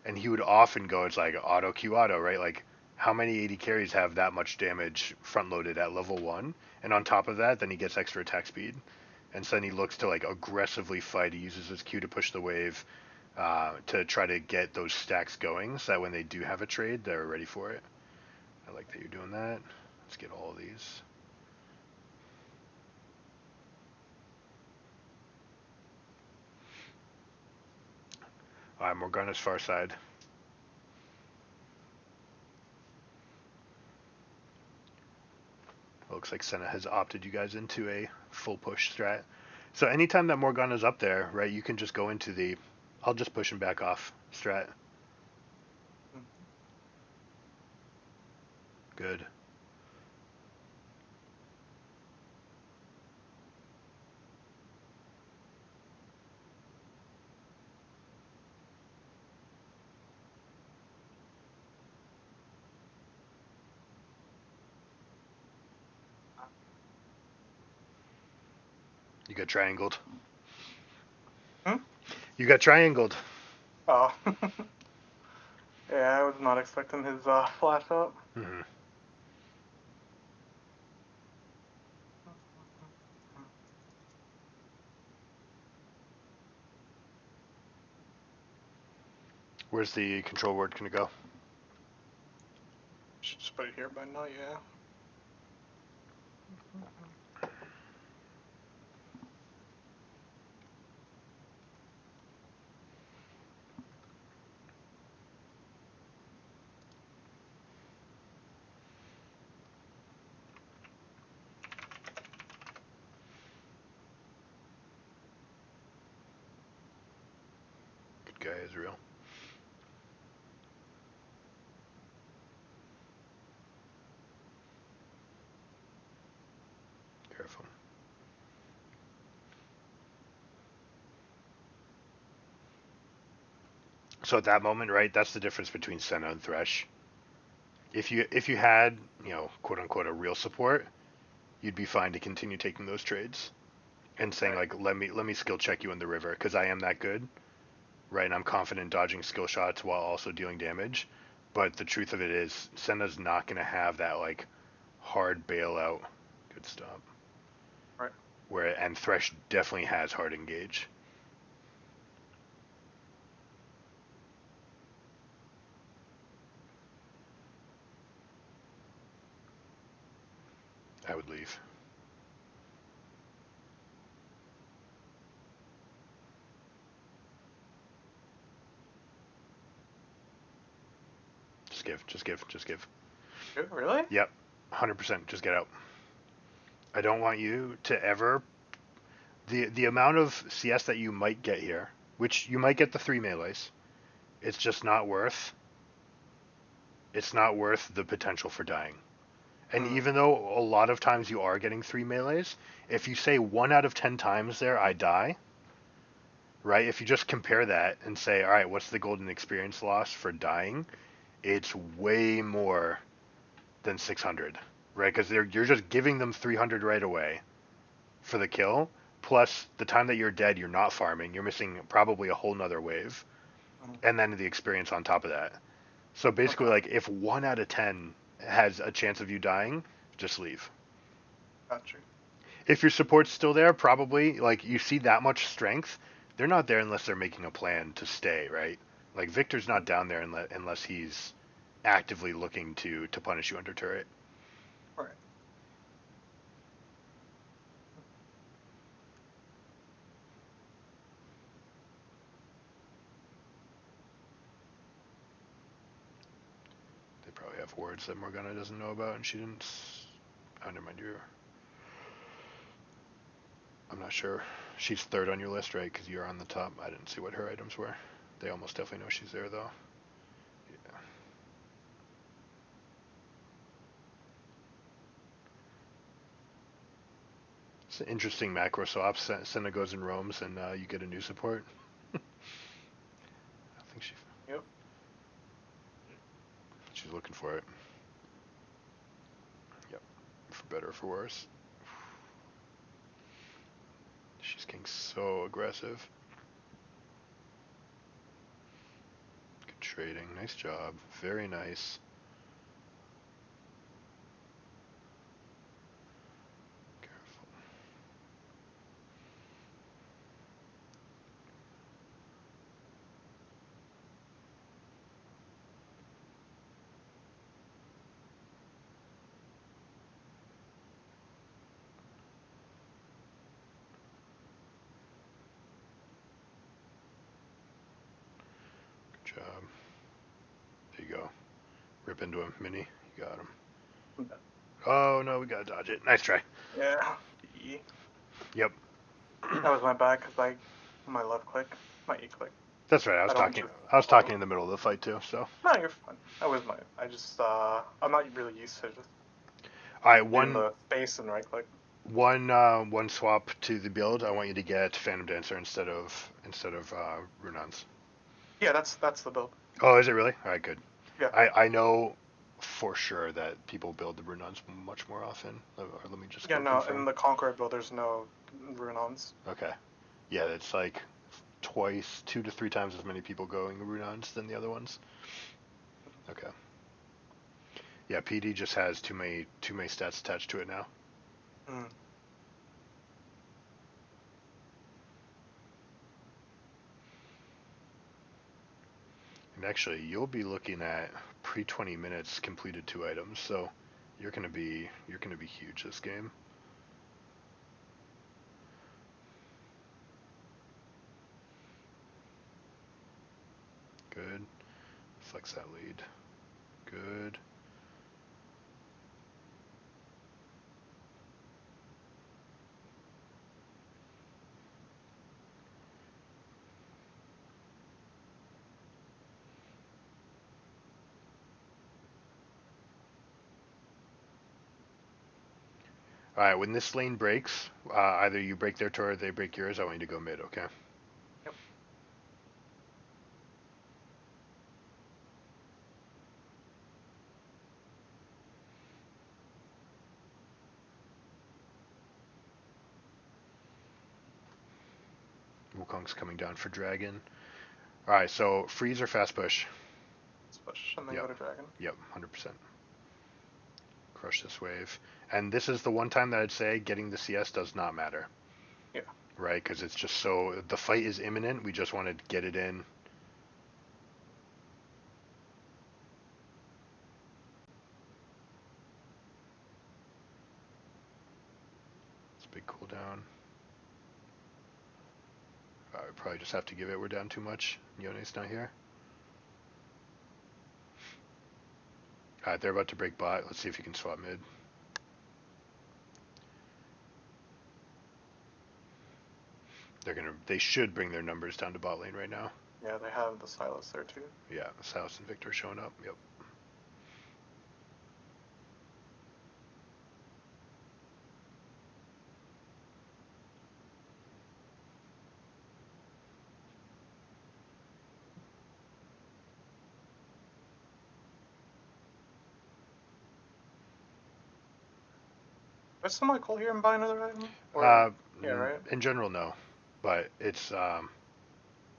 And he would often go, it's like auto Q auto, right? Like how many AD carries have that much damage front loaded at level 1? And on top of that, then he gets extra attack speed. And so then he looks to like aggressively fight. He uses his Q to push the wave. to try to get those stacks going so that when they do have a trade, they're ready for it. I like that you're doing that. Let's get all of these. Alright, Morgana's far side. Looks like Senna has opted you guys into a full push strat. So anytime that Morgana's up there, right, you can just go into the I'll just push him back off strat. Good. You got triangled. Hmm? You got triangled. Oh. Yeah, I was not expecting his flash up. Mm-hmm. Where's the control word gonna go? Should just put it here by now, yeah. Good guy, Israel. Careful. So at that moment, right, that's the difference between Senna and Thresh. If you had, quote unquote, a real support, you'd be fine to continue taking those trades and saying Right. like, let me skill check you in the river because I am that good, right? And I'm confident dodging skill shots while also dealing damage. But the truth of it is, Senna's not gonna have that like hard bailout. Good stop. Right. And Thresh definitely has hard engage. I would leave. Just give. Just give. Just give. Really? Yep. 100%. Just get out. I don't want you to ever the amount of CS that you might get here, which you might get the 3 melees. It's just not worth. It's not worth the potential for dying. And even though a lot of times you are getting 3 melees, if you say 1 out of 10 times there I die, right? If you just compare that and say, all right, what's the golden experience loss for dying? It's way more than 600, right? Because you're just giving them 300 right away for the kill. Plus, the time that you're dead, you're not farming. You're missing probably a whole nother wave, and then the experience on top of that. So basically, Okay. like if 1 out of 10 has a chance of you dying, just leave. Got you. If your support's still there, probably like you see that much strength, they're not there unless they're making a plan to stay, right? Like Victor's not down there unless he's actively looking to punish you under turret. Right. They probably have words that Morgana doesn't know about, and she didn't. Oh, never mind. I'm not sure. She's third on your list, right? Because you're on the top. I didn't see what her items were. They almost definitely know she's there, though. Yeah. It's an interesting macro swap. Senna goes and roams, and you get a new support. I think Yep. she's looking for it. Yep. For better or for worse. She's getting so aggressive. Good trading. Nice job. Very nice. Careful. job. There you go. Rip into him, Mini. You got him. Oh no, we gotta dodge it. Nice try. Yeah. Yep. That was my bad because my left click, my E click. That's right. I was talking in the middle of the fight too. So. No, you're fine. That was mine. I just I'm not really used to just All right, doing the space and right click. One swap to the build. I want you to get Phantom Dancer instead of Runons. Yeah, that's the build. Oh, is it really? All right, good. Yeah. I know for sure that people build the Runons much more often. Or let me just Yeah, go no, confirm. in the Conqueror build, there's no Runons. Okay. Yeah, it's like twice, 2 to 3 times as many people going Runons than the other ones. Okay. Yeah, PD just has too many stats attached to it now. Mm. And actually, you'll be looking at pre 20 minutes completed 2 items, so you're gonna be huge this game. Good. Flex that lead. Good. All right, when this lane breaks, either you break their turret or they break yours. I want you to go mid, okay? Yep. Wukong's coming down for dragon. All right, so freeze or fast push? Push and then go to dragon. Yep, 100%. Crush this wave. And this is the one time that I'd say getting the CS does not matter. Yeah. Right, because it's just so the fight is imminent. We just want to get it in. It's a big cooldown. We probably just have to give it. We're down too much. Yone's not here. Alright, they're about to break bot. Let's see if you can swap mid. They should bring their numbers down to bot lane right now. Yeah, they have the Silas there too. Yeah, Silas and Victor showing up. Yep. Is somebody cool here and buy another item? Yeah, right? In general, no. But it's yeah,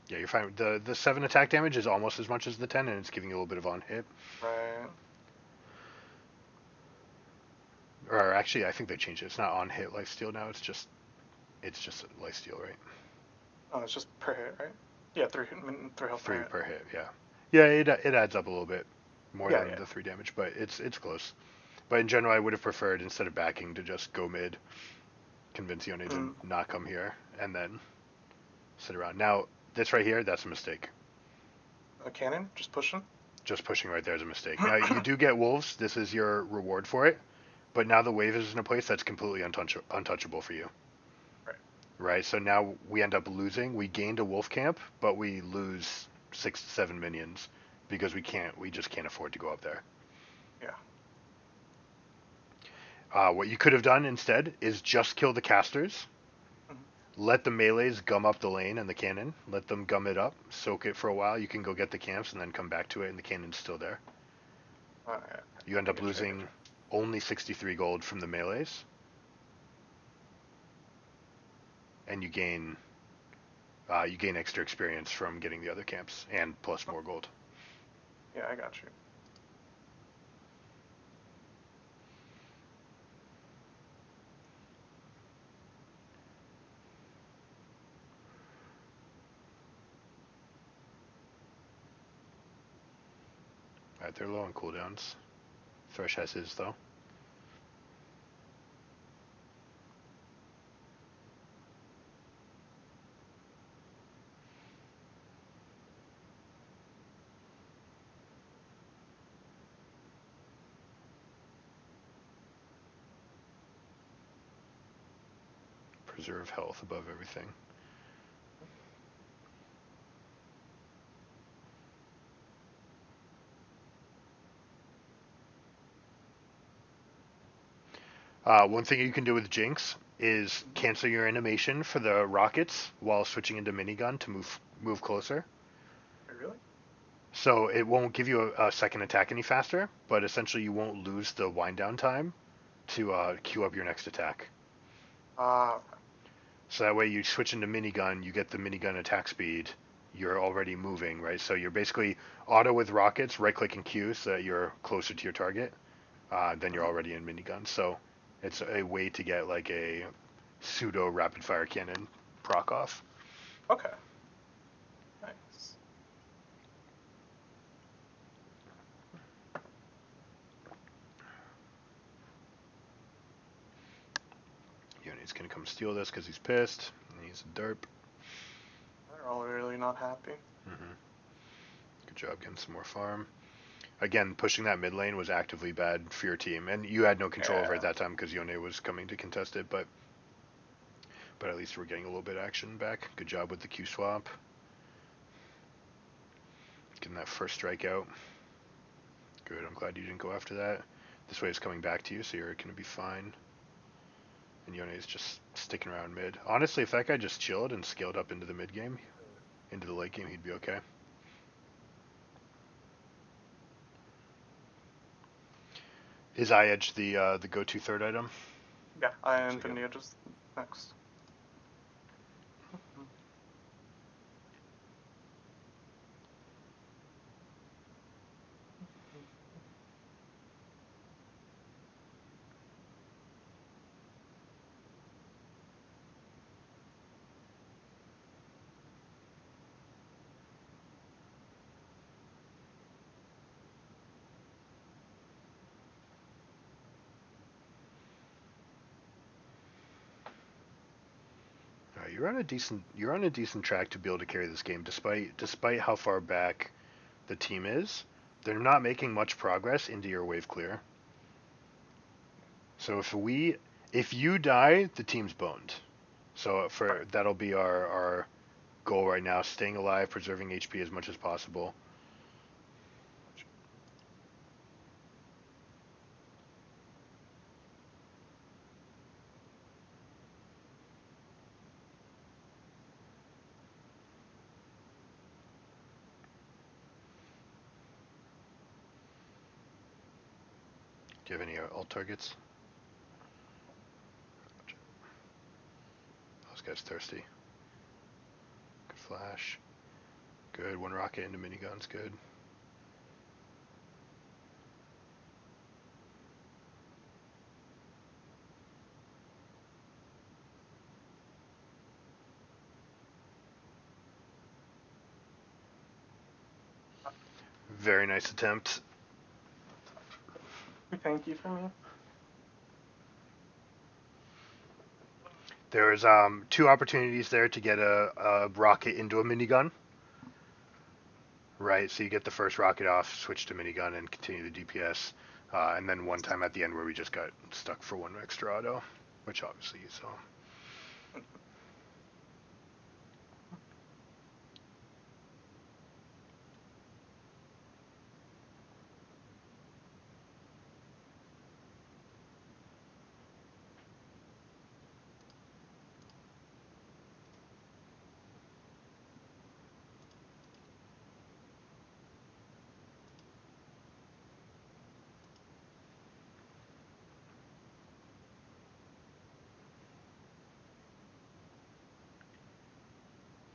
you're fine. The 7 attack damage is almost as much as the 10, and it's giving you a little bit of on hit. Right. Or actually, I think they changed it. It's not on hit lifesteal now. It's just lifesteal, right? Oh, it's just per hit, right? Yeah, 3 health 3 per hit. per hit. Yeah. Yeah, it adds up a little bit more Yeah, than the 3 damage, but it's close. But in general, I would have preferred instead of backing to just go mid, convince Yone to not come here, and then sit around. Now this right here, that's a mistake. A cannon? Just pushing? Just pushing right there is a mistake. Now you do get wolves. This is your reward for it. But now the wave is in a place that's completely untouchable for you. Right. Right. So now we end up losing. We gained a wolf camp, but we lose 6 to 7 minions because we just can't afford to go up there. Yeah. What you could have done instead is just kill the casters. Let the melees gum up the lane and the cannon. Let them gum it up. Soak it for a while. You can go get the camps and then come back to it, and the cannon's still there. Yeah. You end up losing only 63 gold from the melees. And you gain extra experience from getting the other camps, and plus more gold. Yeah, I got you. Alright, they're low on cooldowns. Thresh has his, though. preserve health above everything. One thing you can do with Jinx is cancel your animation for the rockets while switching into minigun to move closer. Really? So it won't give you a second attack any faster, but essentially you won't lose the wind down time to queue up your next attack. So that way you switch into minigun, you get the minigun attack speed, you're already moving, right? So you're basically auto with rockets, right click and Q so that you're closer to your target. Then you're already in minigun. So it's a way to get like a pseudo rapid fire cannon proc off. Okay. Nice. Yoni's gonna come steal this because he's pissed. And he's a derp. They're all really not happy. Mm-hmm. Good job getting some more farm. Again, pushing that mid lane was actively bad for your team, and you had no control over it at that time because Yone was coming to contest it. But at least we're getting a little bit of action back. Good job with the Q swap. Getting that first strike out. Good. I'm glad you didn't go after that. This way it's coming back to you, so you're gonna be fine. And Yone is just sticking around mid. Honestly, if that guy just chilled and scaled up into the mid game, into the late game, he'd be okay. Is Eye Edge the go-to third item? Yeah, and Infinity Edge is next. You're on a decent track to be able to carry this game, despite how far back the team is. They're not making much progress into your wave clear. So if you die, the team's boned. So that'll be our goal right now: staying alive, preserving HP as much as possible. Do you have any ult targets? This guy's thirsty. Good flash. Good. One rocket into minigun's good. Very nice attempt. Thank you for me. There's two opportunities there to get a rocket into a minigun. Right, so you get the first rocket off, switch to minigun, and continue the DPS. And then one time at the end where we just got stuck for one extra auto, which obviously you saw.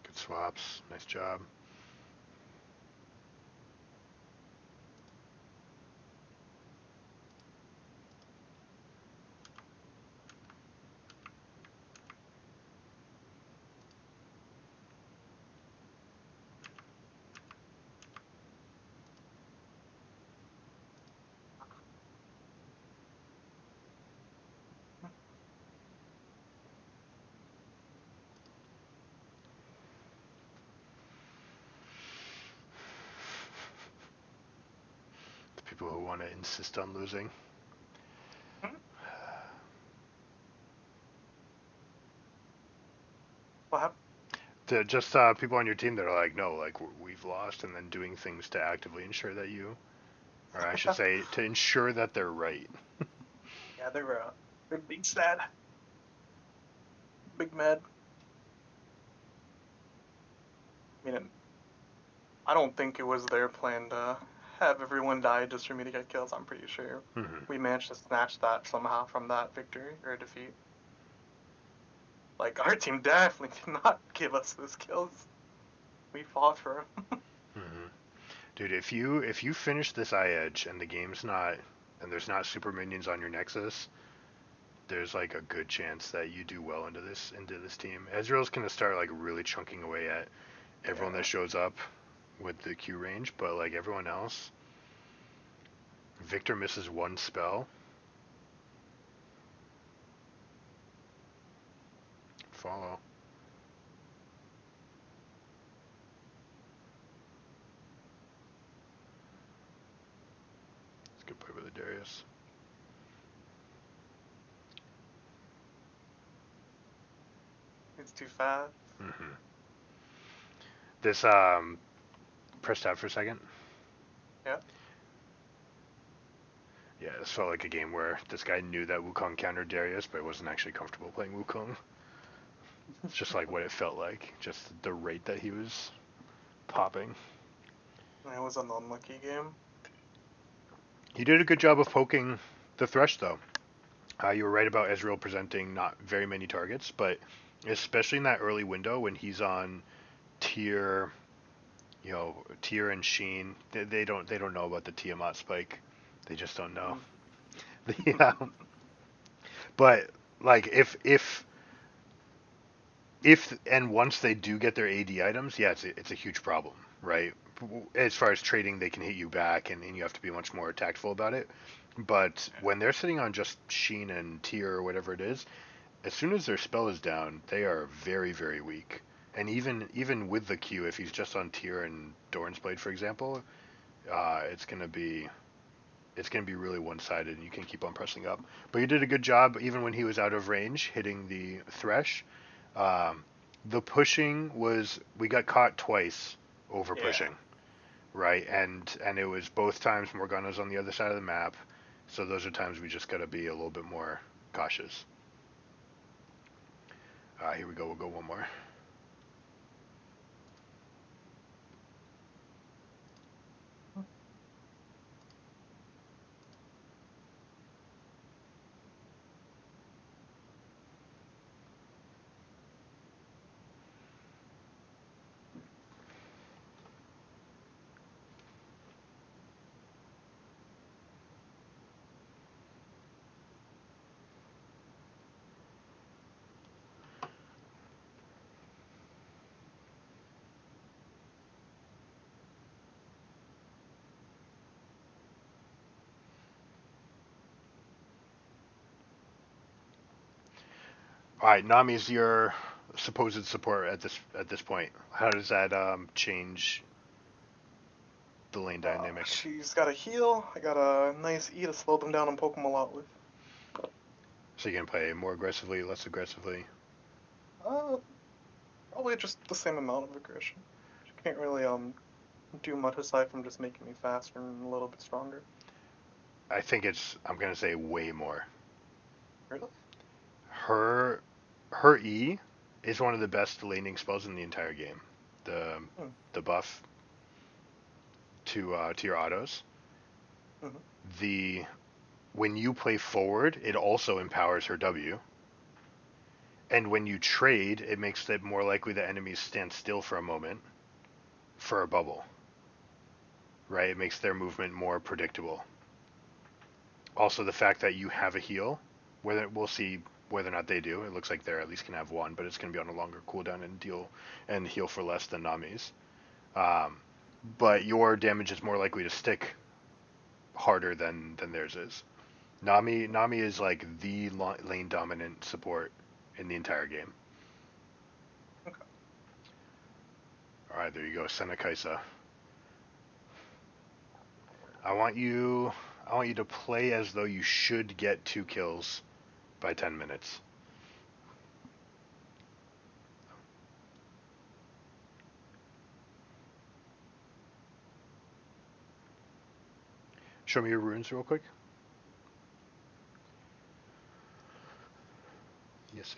Good swaps, nice job. The people who want to insist on losing. Just people on your team that are like, no, like we've lost, and then doing things to actively ensure that you, or I should say, to ensure that they're right. Yeah, they're big sad, big mad. I mean, I don't think it was their plan to have everyone die just for me to get kills. I'm pretty sure Mm-hmm. we managed to snatch that somehow from that victory or defeat. Like, our team definitely did not give us those kills. We fought for them. Mm-hmm. Dude, if you finish this eye edge and the game's not, and there's not super minions on your Nexus, there's like a good chance that you do well into this team. Ezreal's gonna start like really chunking away at everyone Yeah. that shows up with the Q range, but like everyone else, Victor misses one spell. Follow. It's a good play with the Darius. It's too fast. Mm-hmm. This press tab for a second. Yeah. Yeah, this felt like a game where this guy knew that Wukong countered Darius, but wasn't actually comfortable playing Wukong. It's just like what it felt like, just the rate that he was popping. It was an unlucky game. He did a good job of poking the Thresh, though. You were right about Ezreal presenting not very many targets, but especially in that early window when he's on tier, tier and Sheen, they don't know about the Tiamat spike. They just don't know. Yeah, but like if and once they do get their AD items, yeah, it's a huge problem, right? As far as trading, they can hit you back, and you have to be much more tactful about it. But when they're sitting on just Sheen and Tier or whatever it is, as soon as their spell is down, they are very, very weak. And even with the Q, if he's just on Tier and Doran's Blade, for example, it's gonna be really one-sided, and you can keep on pressing up. But you did a good job, even when he was out of range, hitting the Thresh. Um, the pushing was we got caught twice over Yeah. pushing, right? And it was both times Morgana's on the other side of the map, so those are times we just gotta be a little bit more cautious. Here we go. We'll go one more. All right, Nami's your supposed support at this point. How does that change the lane dynamic? She's got a heal. I got a nice E to slow them down and poke them a lot with. So you can play more aggressively, less aggressively. Uh, Probably just the same amount of aggression. She can't really do much aside from just making me faster and a little bit stronger. I think I'm gonna say way more. Really? Her her E is one of the best laning spells in the entire game. The Hmm. the buff to your autos. Mm-hmm. The When you play forward, it also empowers her W. And when you trade, it makes it more likely that enemies stand still for a moment for a bubble. Right? It makes their movement more predictable. Also, the fact that you have a heal, whether we'll see whether or not they do. It looks like they're at least gonna have one, but it's gonna be on a longer cooldown and heal for less than Nami's. Um, but your damage is more likely to stick harder than theirs is. Nami is like the lane dominant support in the entire game. Okay. All right, there you go, Senekaisa. I want you I want you to play as though you should get 2 kills by 10 minutes. Show me your runes real quick. Yes.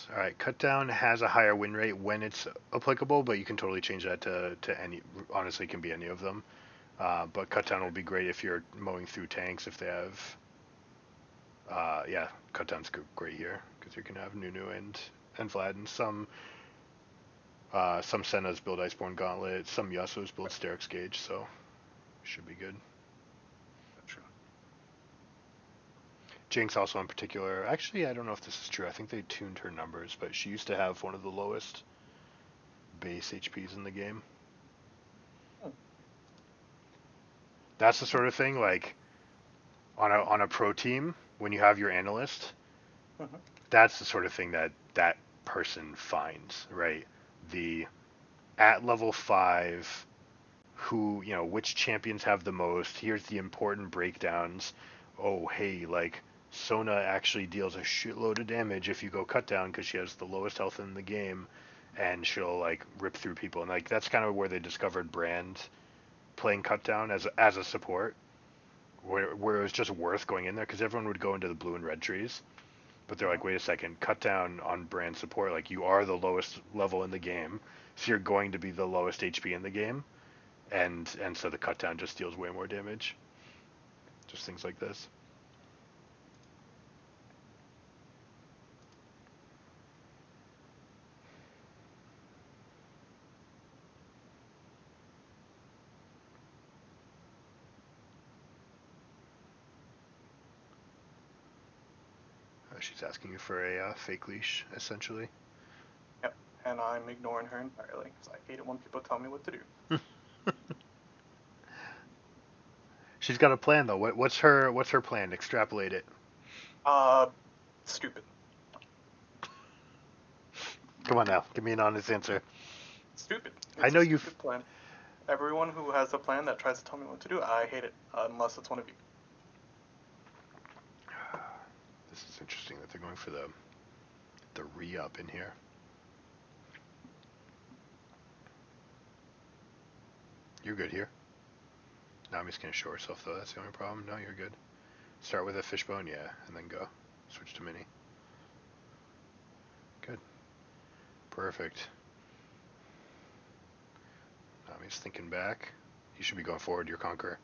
All right, cut down has a higher win rate when it's applicable, but you can totally change that to any. Honestly, it can be any of them. But cut down will be great if you're mowing through tanks. If they have, yeah, cut down's great here because you can have Nunu and Vlad, and some Senna's build Iceborne Gauntlet, some Yasuo's build Sterix Gauge, so should be good. True. Jinx also in particular, actually I don't know if this is true, I think they tuned her numbers, but she used to have one of the lowest base HPs in the game. That's the sort of thing, like, on a pro team, when you have your analyst, that's the sort of thing that person finds, right? The at level 5, who, which champions have the most, here's the important breakdowns. Oh, hey, like, Sona actually deals a shitload of damage if you go cut down because she has the lowest health in the game, and she'll, like, rip through people. And, like, that's kind of where they discovered Brand playing cut down as a support, where it was just worth going in there because everyone would go into the blue and red trees. But they're like, wait a second, cut down on Brand support. Like, you are the lowest level in the game, so you're going to be the lowest HP in the game. And so the cut down just deals way more damage. Just things like this. She's asking you for a fake leash, essentially. Yep, and I'm ignoring her entirely because I hate it when people tell me what to do. She's got a plan though. What's her plan? Extrapolate it. Stupid. Come on now, give me an honest answer. Stupid. I know you. Plan. Everyone who has a plan that tries to tell me what to do, I hate it, unless it's one of you. This is interesting that they're going for the re-up in here. You're good here. Nami's gonna show herself though. That's the only problem. No, you're good. Start with a fishbone, yeah, and then go. Switch to mini. Good. Perfect. Nami's thinking back. You should be going forward. You're Conqueror.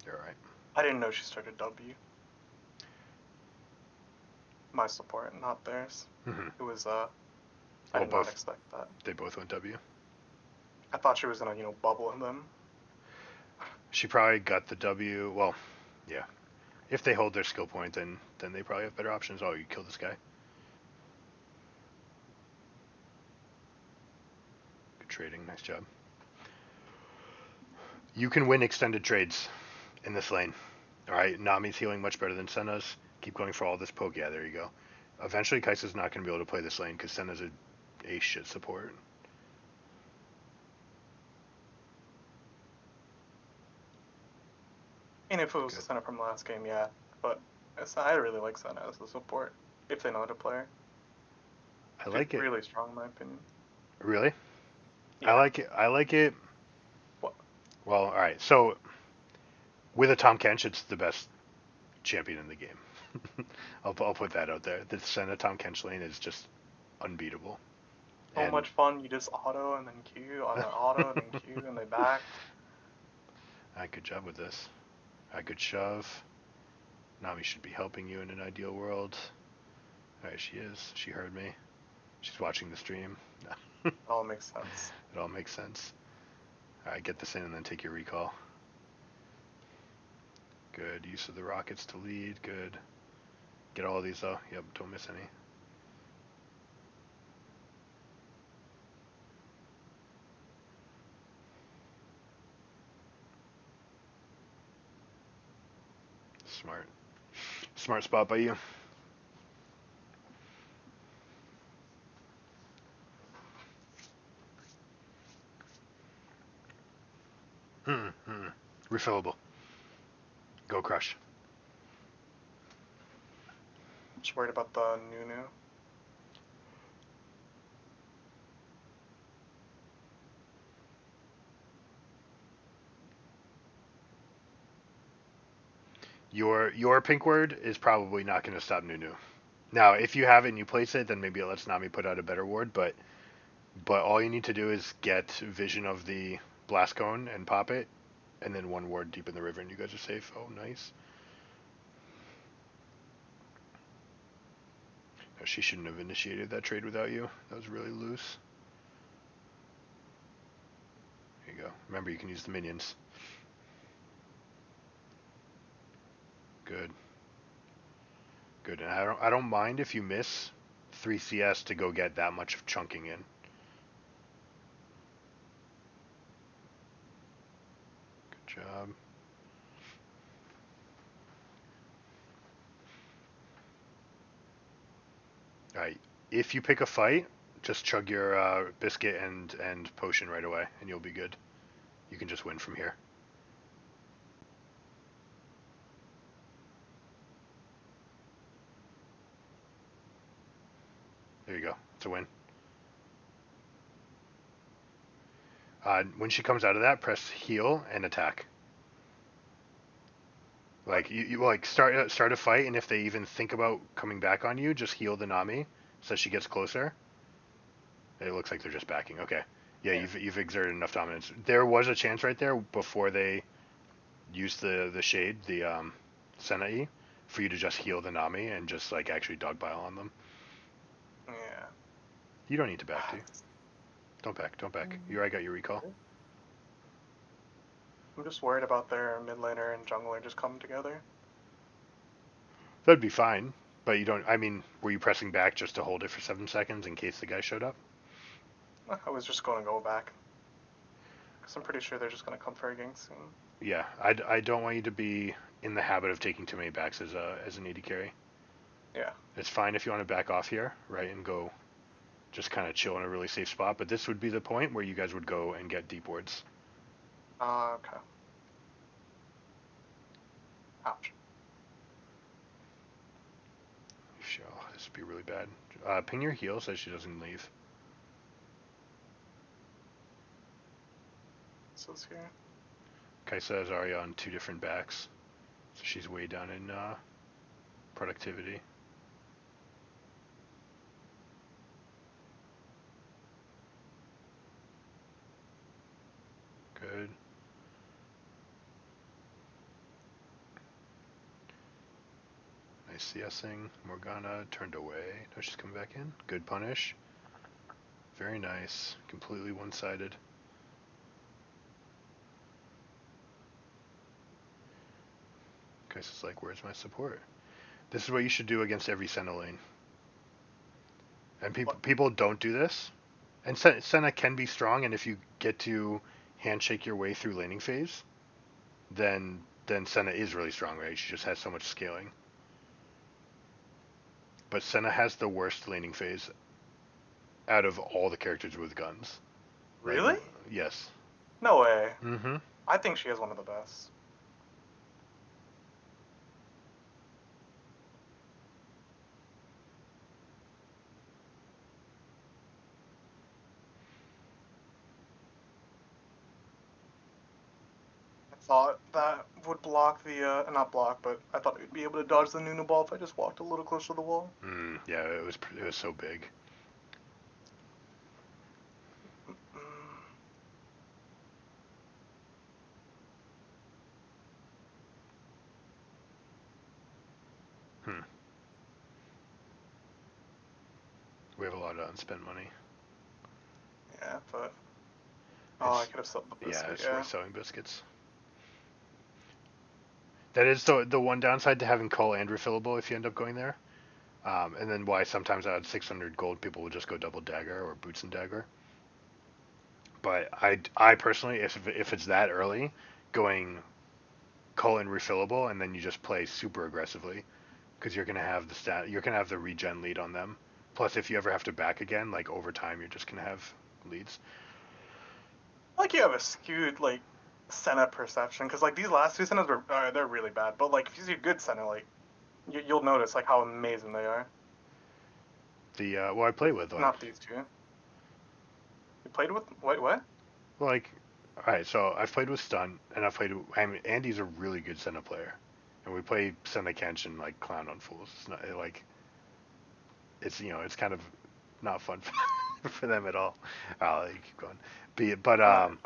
You're alright. I didn't know she started W. My support, not theirs. It was, I did not expect that. They both went W. I thought she was gonna, bubble them. She probably got the W. Well, yeah. If they hold their skill point, then they probably have better options. Oh, you kill this guy. Good trading. Nice job. You can win extended trades in this lane. Alright, Nami's healing much better than Senna's. Keep going for all this poke. Yeah, there you go. Eventually, Kai'Sa's not going to be able to play this lane because Senna's a shit support. And if it was a Senna from last game, yeah. But I really like Senna as a support, if they know how to play her. I like it. Really strong, in my opinion. Really? Yeah. I like it. What? Well, alright. So, with a Tahm Kench, it's the best champion in the game. I'll put that out there. The Senna Tahm Kench lane is just unbeatable. So much fun. You just auto and then Q, on the auto and then Q, and they back. Alright, good job with this. Alright, good shove. Nami should be helping you in an ideal world. Alright, she is. She heard me. She's watching the stream. It all makes sense. It all makes sense. Alright, get this in and then take your recall. Good use of the rockets to lead. Good. Get all of these though. Yep, don't miss any. Smart. Smart spot by you. Refillable. Go crush. Just worried about the Nunu. Your pink word is probably not going to stop Nunu. Now, if you have it and you place it, then maybe it lets Nami put out a better ward. But all you need to do is get vision of the blast cone and pop it, and then one ward deep in the river, and you guys are safe. Oh, nice. No, she shouldn't have initiated that trade without you. That was really loose. There you go. Remember, you can use the minions. Good. Good. And I don't mind if you miss 3 CS to go get that much of chunking in. Good job. Alright. If you pick a fight, just chug your biscuit and potion right away, and you'll be good. You can just win from here. There you go. It's a win. When she comes out of that, press heal and attack. Like you like start a fight, and if they even think about coming back on you, just heal the Nami so she gets closer. It looks like they're just backing. Okay. Yeah, you've exerted enough dominance. There was a chance right there before they used the shade, the Senna E, for you to just heal the Nami and just like actually dogpile on them. Yeah. You don't need to back, do you? Don't back. Don't back. You already got your recall. I'm just worried about their mid laner and jungler just coming together. That'd be fine, but you don't. I mean, were you pressing back just to hold it for 7 seconds in case the guy showed up? I was just going to go back. Because I'm pretty sure they're just going to come for a gank soon. Yeah, I don't want you to be in the habit of taking too many backs as an AD carry. Yeah. It's fine if you want to back off here, right, and go just kind of chill in a really safe spot, but this would be the point where you guys would go and get deep wards. Okay. Ouch. Sure, this would be really bad. Ping your heal so she doesn't leave. So it's here. Kaisa has Arya on 2 different backs, so she's way down in productivity. Good. Nice CSing. Morgana turned away. No, she's coming back in. Good punish. Very nice. Completely one-sided. Kaisa's like, where's my support? This is what you should do against every Senna lane. And people don't do this. And Senna can be strong, and if you get to handshake your way through laning phase, then Senna is really strong, right? She just has so much scaling. But Senna has the worst laning phase out of all the characters with guns. Really? Like, yes. No way. Mm-hmm. I think she is one of the best. I thought that would block the, not block, but I thought we'd be able to dodge the Nunu ball if I just walked a little closer to the wall. Yeah, it was so big. We have a lot of unspent money. Yeah, but... Oh, I could have sold the biscuit, yeah. It's worth selling biscuits. That is the one downside to having coal and refillable if you end up going there. And then why sometimes out of 600 gold people will just go double dagger or boots and dagger. But I personally, if it's that early, going coal and refillable, and then you just play super aggressively, because you're gonna have the regen lead on them. Plus, if you ever have to back again, like over time, you're just gonna have leads. Like you have a skewed like Senna perception, because like these last 2 Sennas they're really bad. But like if you see a good Senna, like you'll notice like how amazing they are. Well, I play with one. Not these 2. You played with what? Well, like, all right, so I've played with Stunt, and I've played. I mean, Andy's a really good Senna player. And we play Senna Kenshin like clown on fools. It's not like it's it's kind of not fun for them at all. I'll let you keep going. No, you're fine.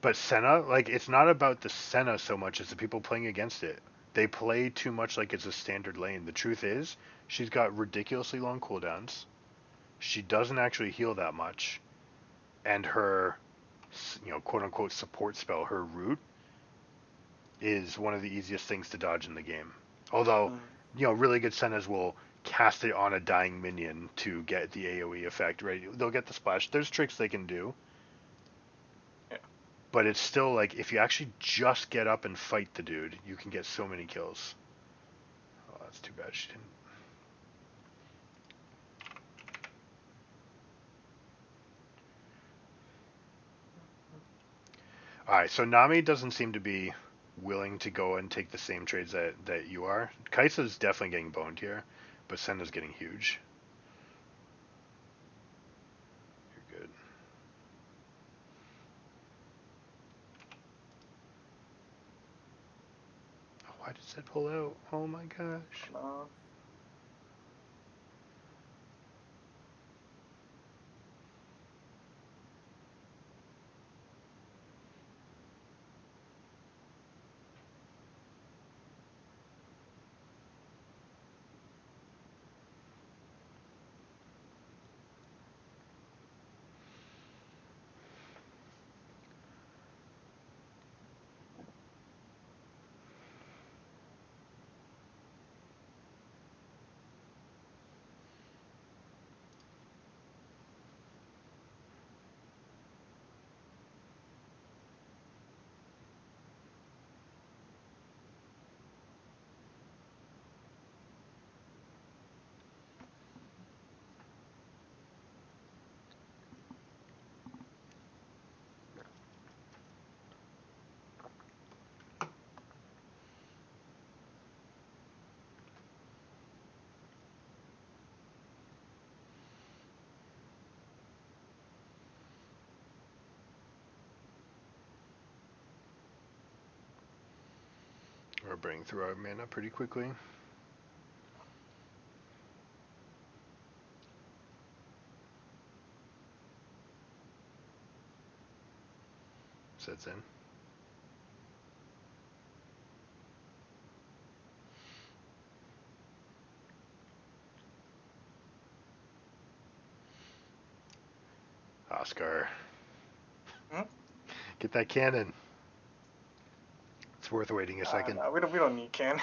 But Senna, like it's not about the Senna so much as the people playing against it. They play too much like it's a standard lane. The truth is, she's got ridiculously long cooldowns. She doesn't actually heal that much, and her, quote unquote support spell, her root, is one of the easiest things to dodge in the game. Although, Mm. really good Sennas will cast it on a dying minion to get the AoE effect, right? They'll get the splash. There's tricks they can do, Yeah. but it's still like if you actually just get up and fight the dude, you can get so many kills. Oh, that's too bad she didn't. All right, so Nami doesn't seem to be willing to go and take the same trades that you are. Kaisa's definitely getting boned here, but Senna's getting huge. You're good. Oh, why did Zed pull out? Oh my gosh. No. We're burning through our mana pretty quickly. Zed's in. Oscar, Hmm? get that cannon. It's worth waiting a second. No, we don't need can.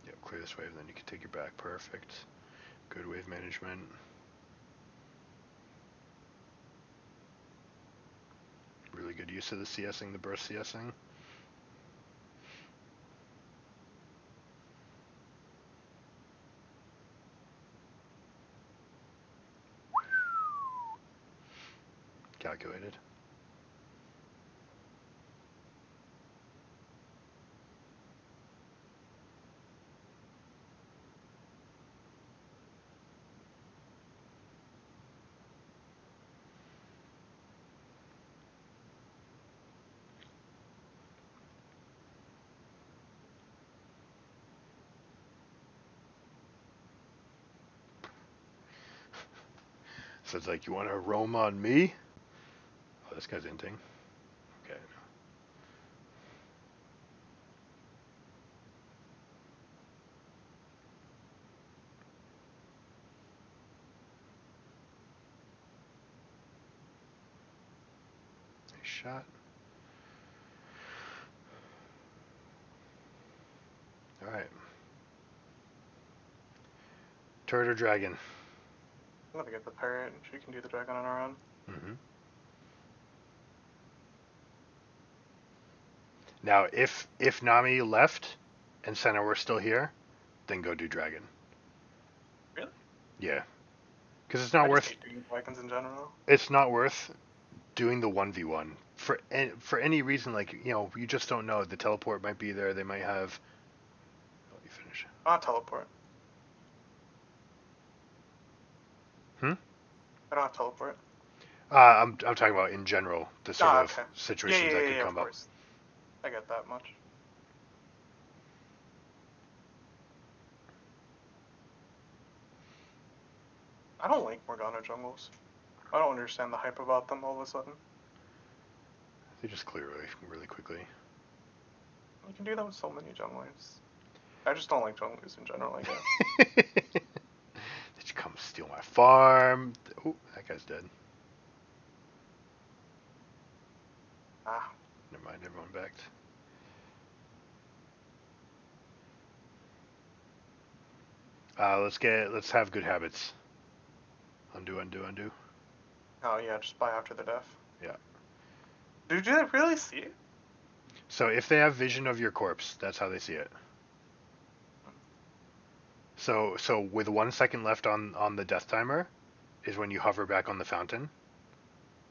Yep, clear this wave, then you can take your back. Perfect. Good wave management. Really good use of the CSing, the burst CSing. Calculated. So it's like, you want to roam on me? Oh, this guy's inting. Okay. Nice shot. Alright. Turret or dragon? I'm gonna get the parrot. She can do the dragon on her own. Mm-hmm. Now, if Nami left and Senna were still here, then go do dragon. Really? Yeah. Because I just hate doing dragons in general. it's not worth doing the 1v1 for any reason. Like, you just don't know. The teleport might be there. They might have. Oh, you finish. I'll teleport. I don't have teleport. I'm talking about in general the sort of Okay. situations that could Of come up. course. I get that much. I don't like Morgana jungles. I don't understand the hype about them all of a sudden. They just clear really quickly. You can do that with so many junglers. I just don't like junglers in general, I guess. Did you come steal my farm? Oh, that guy's dead. Ah. Never mind, everyone backed. Let's have good habits. Undo, undo, undo. Oh yeah, just buy after the death. Yeah. Did you really see it? So if they have vision of your corpse, that's how they see it. So with 1 second left on the death timer, is when you hover back on the fountain.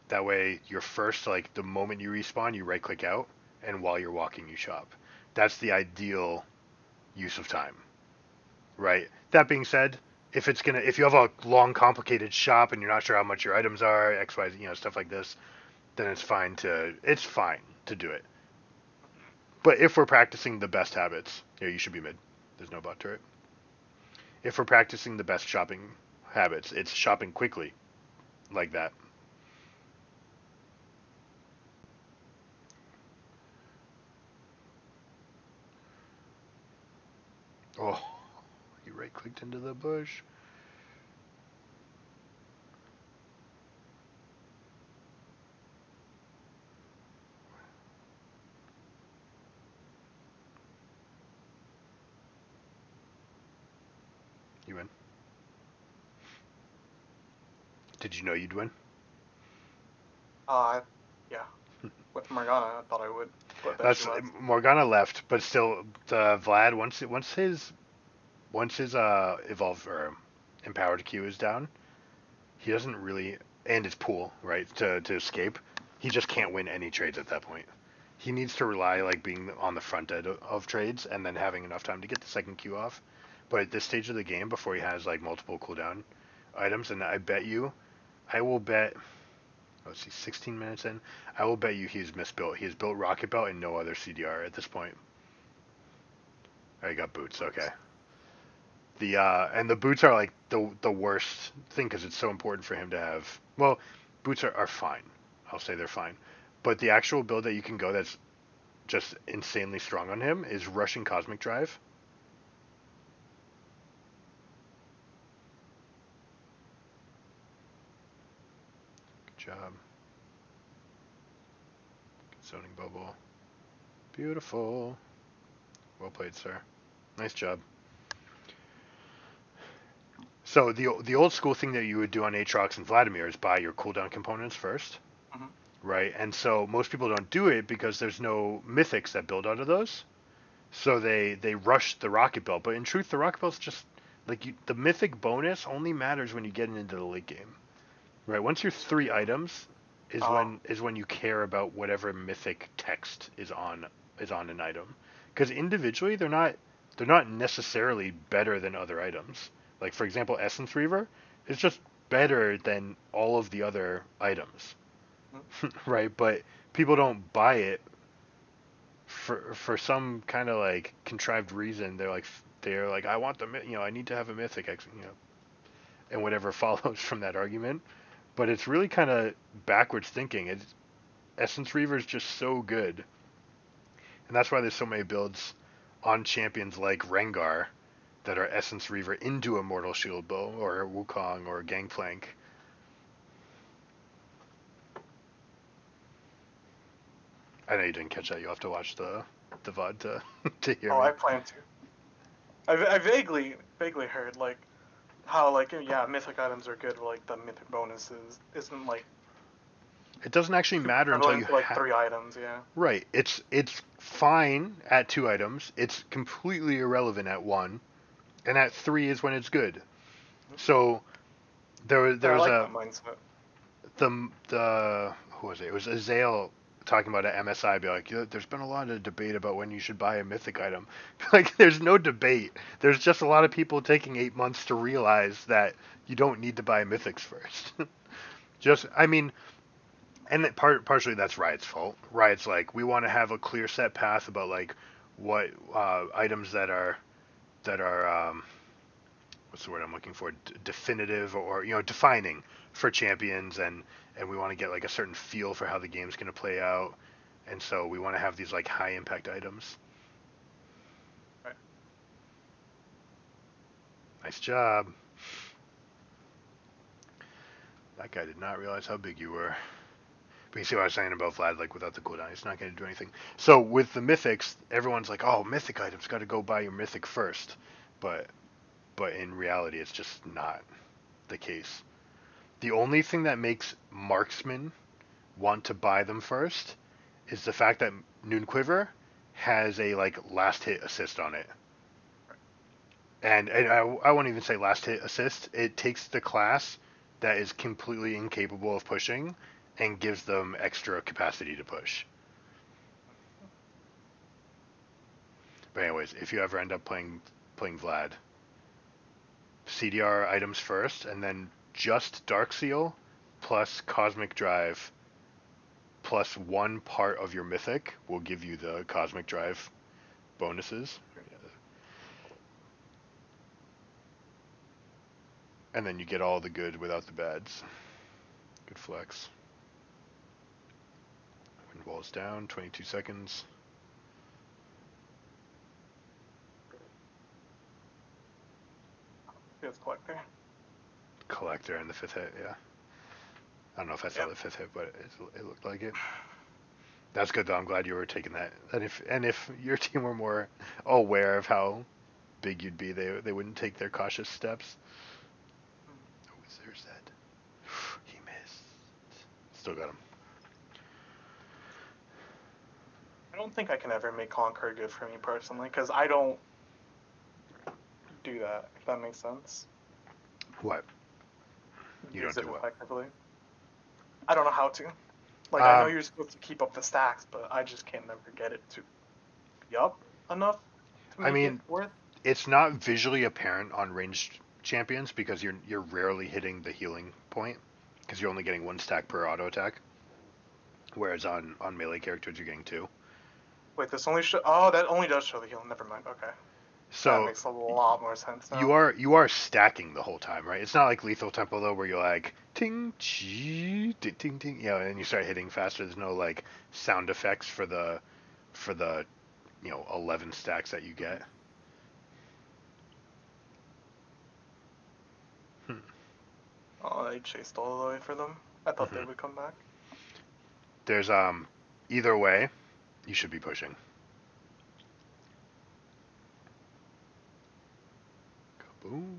That way, you're first, like the moment you respawn, you right click out, and while you're walking, you shop. That's the ideal use of time, right? That being said, if you have a long, complicated shop and you're not sure how much your items are, X, Y, Z, stuff like this, then it's fine to do it. But if we're practicing the best habits, yeah, you should be mid. There's no bot turret. If we're practicing the best shopping habits, it's shopping quickly, like that. Oh, you right clicked into the bush. You win. Did you know you'd win? Yeah. With Morgana, I thought I would, but then she That's left. Morgana left, but still, Vlad once his evolve or empowered Q is down, he doesn't really, and his pool right to escape. He just can't win any trades at that point. He needs to rely like being on the front end of trades and then having enough time to get the second Q off. But at this stage of the game, before he has like multiple cooldown items, and I will bet let's see, 16 minutes in. I will bet you he's misbuilt. He's built Rocket Belt and no other CDR at this point. Oh, he got boots. Okay. And the boots are like the worst thing because it's so important for him to have. Well, boots are fine. I'll say they're fine. But the actual build that you can go that's just insanely strong on him is Rushing Cosmic Drive. Good job. Zoning bubble. Beautiful. Well played, sir. Nice job. So the old school thing that you would do on Aatrox and Vladimir is buy your cooldown components first, Mm-hmm. right? And so most people don't do it because there's no mythics that build out of those. So they rush the Rocket Belt, but in truth, the Rocket Belt's just like the mythic bonus only matters when you get into the late game, right? Once you're 3 items, Oh. is when you care about whatever mythic text is on an item, because individually they're not necessarily better than other items. Like for example, Essence Reaver is just better than all of the other items, right? But people don't buy it for some kind of like contrived reason. They're like I want I need to have a mythic and whatever follows from that argument. But it's really kind of backwards thinking. It's Essence Reaver is just so good, and that's why there's so many builds on champions like Rengar that are Essence Reaver into a Mortal Shield Bow or a Wukong or a Gangplank. I know you didn't catch that. You'll have to watch the VOD to hear Oh, me. I plan to. I vaguely heard like how like yeah, mythic items are good, but like the mythic bonuses isn't like It doesn't actually super matter until you prevalent to like 3 items. Yeah. right. It's fine at 2 items. It's completely irrelevant at 1, and at 3 is when it's good. So there Yeah, I was like a that mindset. the who was it? It was Azale talking about at MSI. Be like, there's been a lot of debate about when you should buy a mythic item. Like, there's no debate. There's just a lot of people taking 8 months to realize that you don't need to buy mythics first. I mean, and partially that's Riot's fault. Riot's like, we want to have a clear set path about like what items that are what's the word I'm looking for? Definitive, or defining for champions, and we want to get like a certain feel for how the game's going to play out, and so we want to have these like high impact items. Right. Nice job. That guy did not realize how big you were. But you see what I was saying about Vlad, like without the cooldown, it's not going to do anything. So with the mythics, everyone's like, oh, mythic items, got to go buy your mythic first. But in reality, it's just not the case. The only thing that makes marksmen want to buy them first is the fact that Noon Quiver has a like last hit assist on it. And I won't even say last hit assist. It takes the class that is completely incapable of pushing and gives them extra capacity to push. But anyways, if you ever end up playing Vlad, CDR items first, and then just Dark Seal plus Cosmic Drive plus one part of your Mythic will give you the Cosmic Drive bonuses. And then you get all the good without the bads. Good flex. Wind wall's down, 22 seconds. It's Collector. Collector in the 5th hit, yeah. I don't know if I saw the 5th hit, but it looked like it. That's good though. I'm glad you were taking that. And if your team were more aware of how big you'd be, they wouldn't take their cautious steps. Oh, there's that. He missed. Still got him. I don't think I can ever make Conquer good for me personally, because I don't do that, if that makes sense. What? You Use don't it do what? effectively. I don't know how to. Like, I know you're supposed to keep up the stacks, but I just can't never get it to be up enough to make it worth. It's not visually apparent on ranged champions because you're rarely hitting the healing point because you're only getting one stack per auto attack, whereas on melee characters you're getting two. Wait, this only that only does show the healing. Never mind. Okay. So that makes a lot more sense now. You are stacking the whole time, right? It's not like Lethal Tempo though, where you're like ting chi ting ting, and you start hitting faster. There's no like sound effects for the 11 stacks that you get. Oh, they chased all the way for them. I thought they would come back. There's either way, you should be pushing. Kaboom.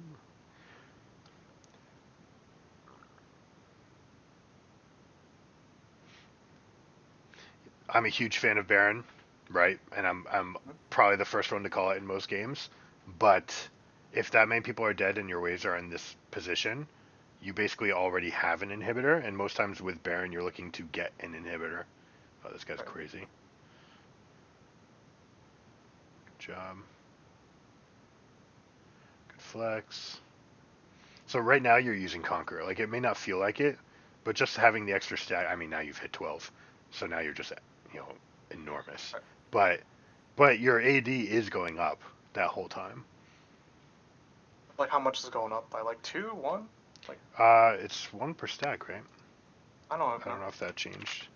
I'm a huge fan of Baron, right? And I'm probably the first one to call it in most games. But if that many people are dead and your waves are in this position, you basically already have an inhibitor. And most times with Baron, you're looking to get an inhibitor. Oh, this guy's crazy. Good job. Good flex. So right now you're using Conqueror. Like, it may not feel like it, but just having the extra stack. I mean, now you've hit 12, so now you're just enormous. But your AD is going up that whole time. Like, how much is going up by? Like 2, 1? Like. It's 1 per stack, right? I don't know if that changed.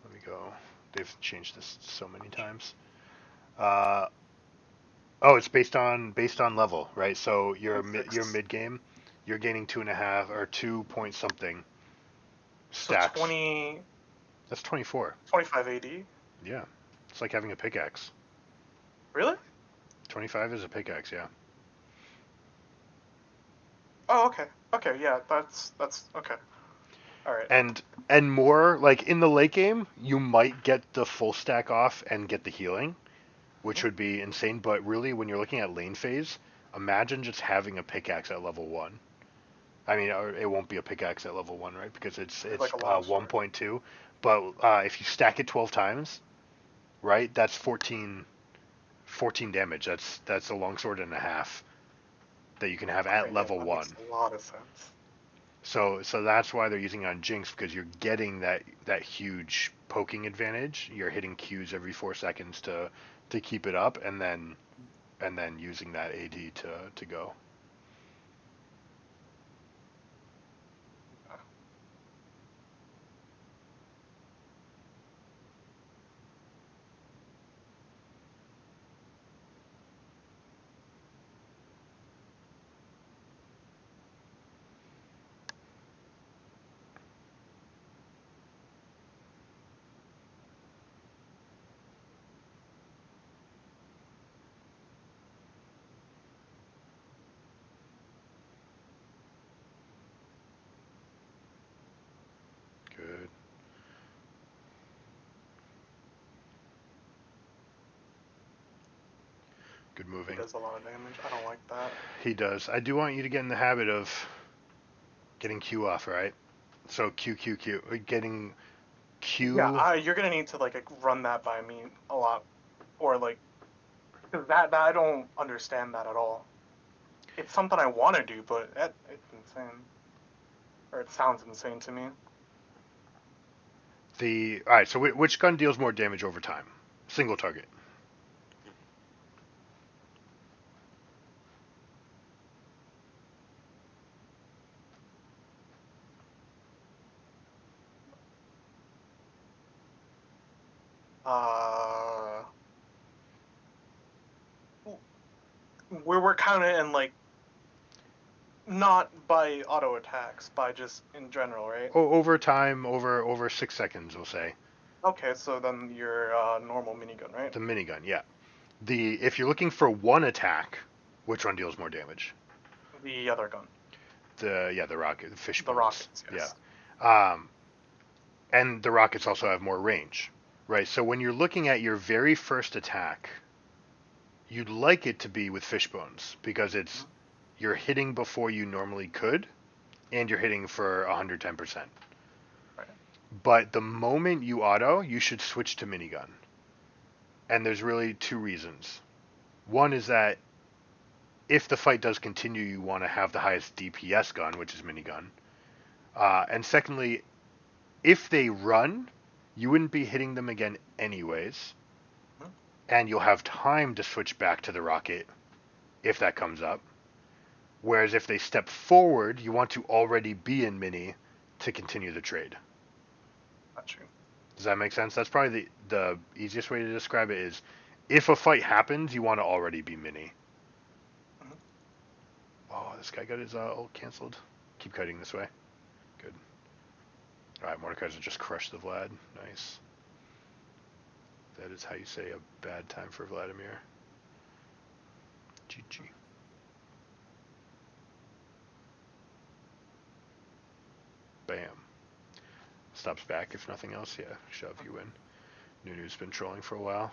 Let me go. They've changed this so many times. Oh, it's based on level, right? So your mid game, you're gaining 2.5 or 2 point something stacks. So 20. That's 24. 25 AD. Yeah, it's like having a pickaxe. Really? 25 is a pickaxe, yeah. Oh, okay. Okay, yeah, that's okay. All right. And more like in the late game, you might get the full stack off and get the healing, which would be insane. But really, when you're looking at lane phase, imagine just having a pickaxe at level 1. I mean, it won't be a pickaxe at level 1, right? Because it's like 1.2. But if you stack it 12 times, right, that's 14 damage. That's a longsword and a half that you can have at level 1. Makes a lot of sense. So that's why they're using it on Jinx, because you're getting that huge poking advantage. You're hitting Qs every 4 seconds to keep it up, and then using that AD to go. Good. Good He moving. does a lot of damage. I don't like that. He does. I do want you to get in the habit of getting Q off, right? So Q, getting Q. Yeah, you're gonna need to like run that by me a lot, or like, cause that I don't understand that at all. It's something I want to do, but it's insane, or it sounds insane to me. All right. So which gun deals more damage over time? Single target. Uh, we're kind of in like not by auto attacks, by just in general, right? Over time, over 6 seconds, we'll say. Okay, so then your normal minigun, right? The minigun, yeah. If you're looking for one attack, which one deals more damage? The other gun, The rocket, the fish the bones. rockets, Yeah. yes. And the rockets also have more range, right? So when you're looking at your very first attack, you'd like it to be with fish bones because Mhm. you're hitting before you normally could, and you're hitting for 110%. Right. But the moment you auto, you should switch to minigun. And there's really two reasons. One is that if the fight does continue, you want to have the highest DPS gun, which is minigun. And secondly, if they run, you wouldn't be hitting them again anyways, Mhm. and you'll have time to switch back to the rocket if that comes up. Whereas if they step forward, you want to already be in mini to continue the trade. Not true. Does that make sense? That's probably the easiest way to describe it is if a fight happens, you want to already be mini. Mhm. Oh, this guy got his ult canceled. Keep kiting this way. Good. Alright, Mordekaiser just crushed the Vlad. Nice. That is how you say a bad time for Vladimir. GG. Bam. Stops back if nothing else. Yeah, shove you in. Nunu's been trolling for a while.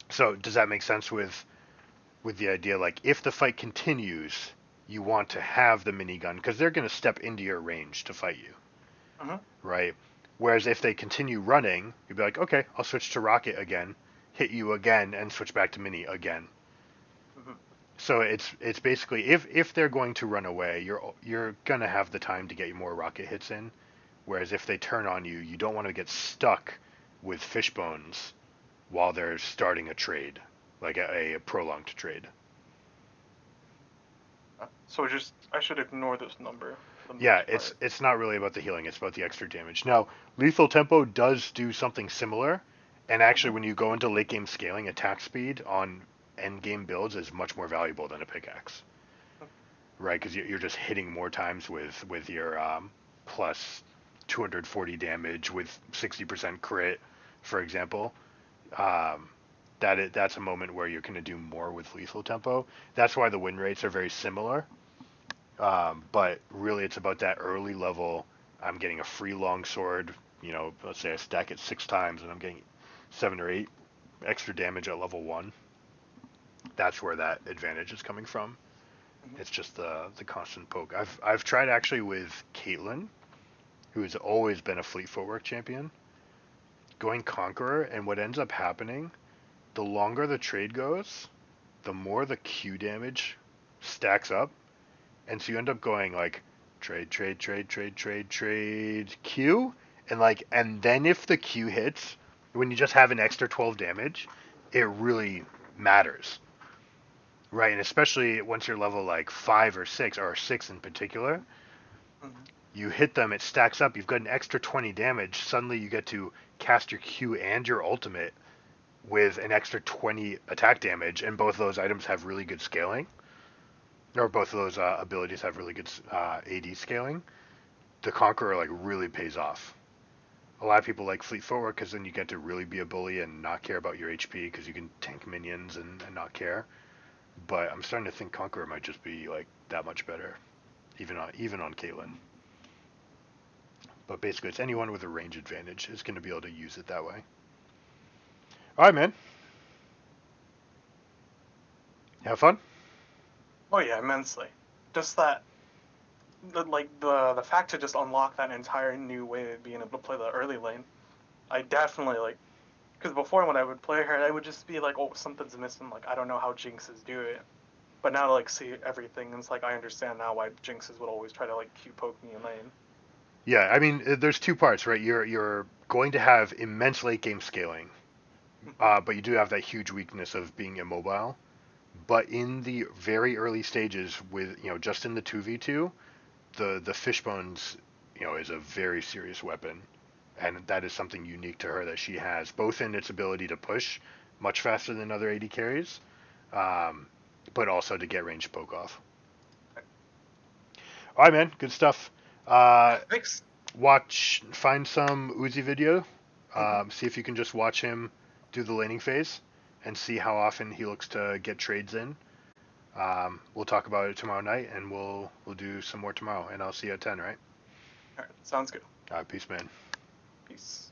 So does that make sense with the idea like if the fight continues, you want to have the minigun because they're going to step into your range to fight you, Mhm. right? Whereas if they continue running, you'd be like, okay, I'll switch to rocket again, hit you again, and switch back to mini again. Mhm. So it's basically if they're going to run away, you're gonna have the time to get more rocket hits in. Whereas if they turn on you, you don't want to get stuck with fish bones while they're starting a trade, like a prolonged trade. So just I should ignore this number for the Yeah, most part. it's not really about the healing; it's about the extra damage. Now, lethal tempo does do something similar, and actually, Mhm. when you go into late game scaling, attack speed on end game builds is much more valuable than a pickaxe, right? Because you're just hitting more times with your plus 240 damage with 60% crit, for example. Um, that's a moment where you're going to do more with lethal tempo. That's why the win rates are very similar. But really, it's about that early level. I'm getting a free longsword. Let's say I stack it 6 times, and I'm getting 7 or 8 extra damage at level 1. That's where that advantage is coming from. Mhm. It's just the constant poke. I've tried actually with Caitlyn, who has always been a fleet footwork champion, going Conqueror, and what ends up happening, the longer the trade goes, the more the Q damage stacks up, and so you end up going like trade, trade, trade, trade, trade, trade, Q, and like, and then if the Q hits, when you just have an extra 12 damage, it really matters, right? And especially once you're level like 5 or 6, or 6 in particular, Mhm. you hit them, it stacks up. You've got an extra 20 damage. Suddenly you get to cast your Q and your ultimate with an extra 20 attack damage, and both of those items have really good scaling, or both of those abilities have really good AD scaling. The Conqueror like really pays off. A lot of people like Fleet Footwork because then you get to really be a bully and not care about your HP because you can tank minions and not care. But I'm starting to think Conqueror might just be like that much better, even on Caitlyn. But basically, it's anyone with a range advantage is going to be able to use it that way. All right, man. Have fun. Oh yeah, immensely. Just that, the fact to just unlock that entire new way of being able to play the early lane. I definitely like, because before when I would play her, I would just be like, oh, something's missing. Like I don't know how Jinxes do it. But now to like see everything, it's like I understand now why Jinxes would always try to like Q poke me in lane. Yeah, I mean, there's two parts, right? You're going to have immense late game scaling, but you do have that huge weakness of being immobile. But in the very early stages, with just in the 2v2, the fishbones, is a very serious weapon, and that is something unique to her that she has, both in its ability to push much faster than other AD carries, um, but also to get range poke off. All right, man, good stuff. Uh, Thanks. find some Uzi video. Mm-hmm. See if you can just watch him do the laning phase, and see how often he looks to get trades in. We'll talk about it tomorrow night, and we'll do some more tomorrow. And I'll see you at 10. Right? All right, sounds good. All right, peace, man. Peace.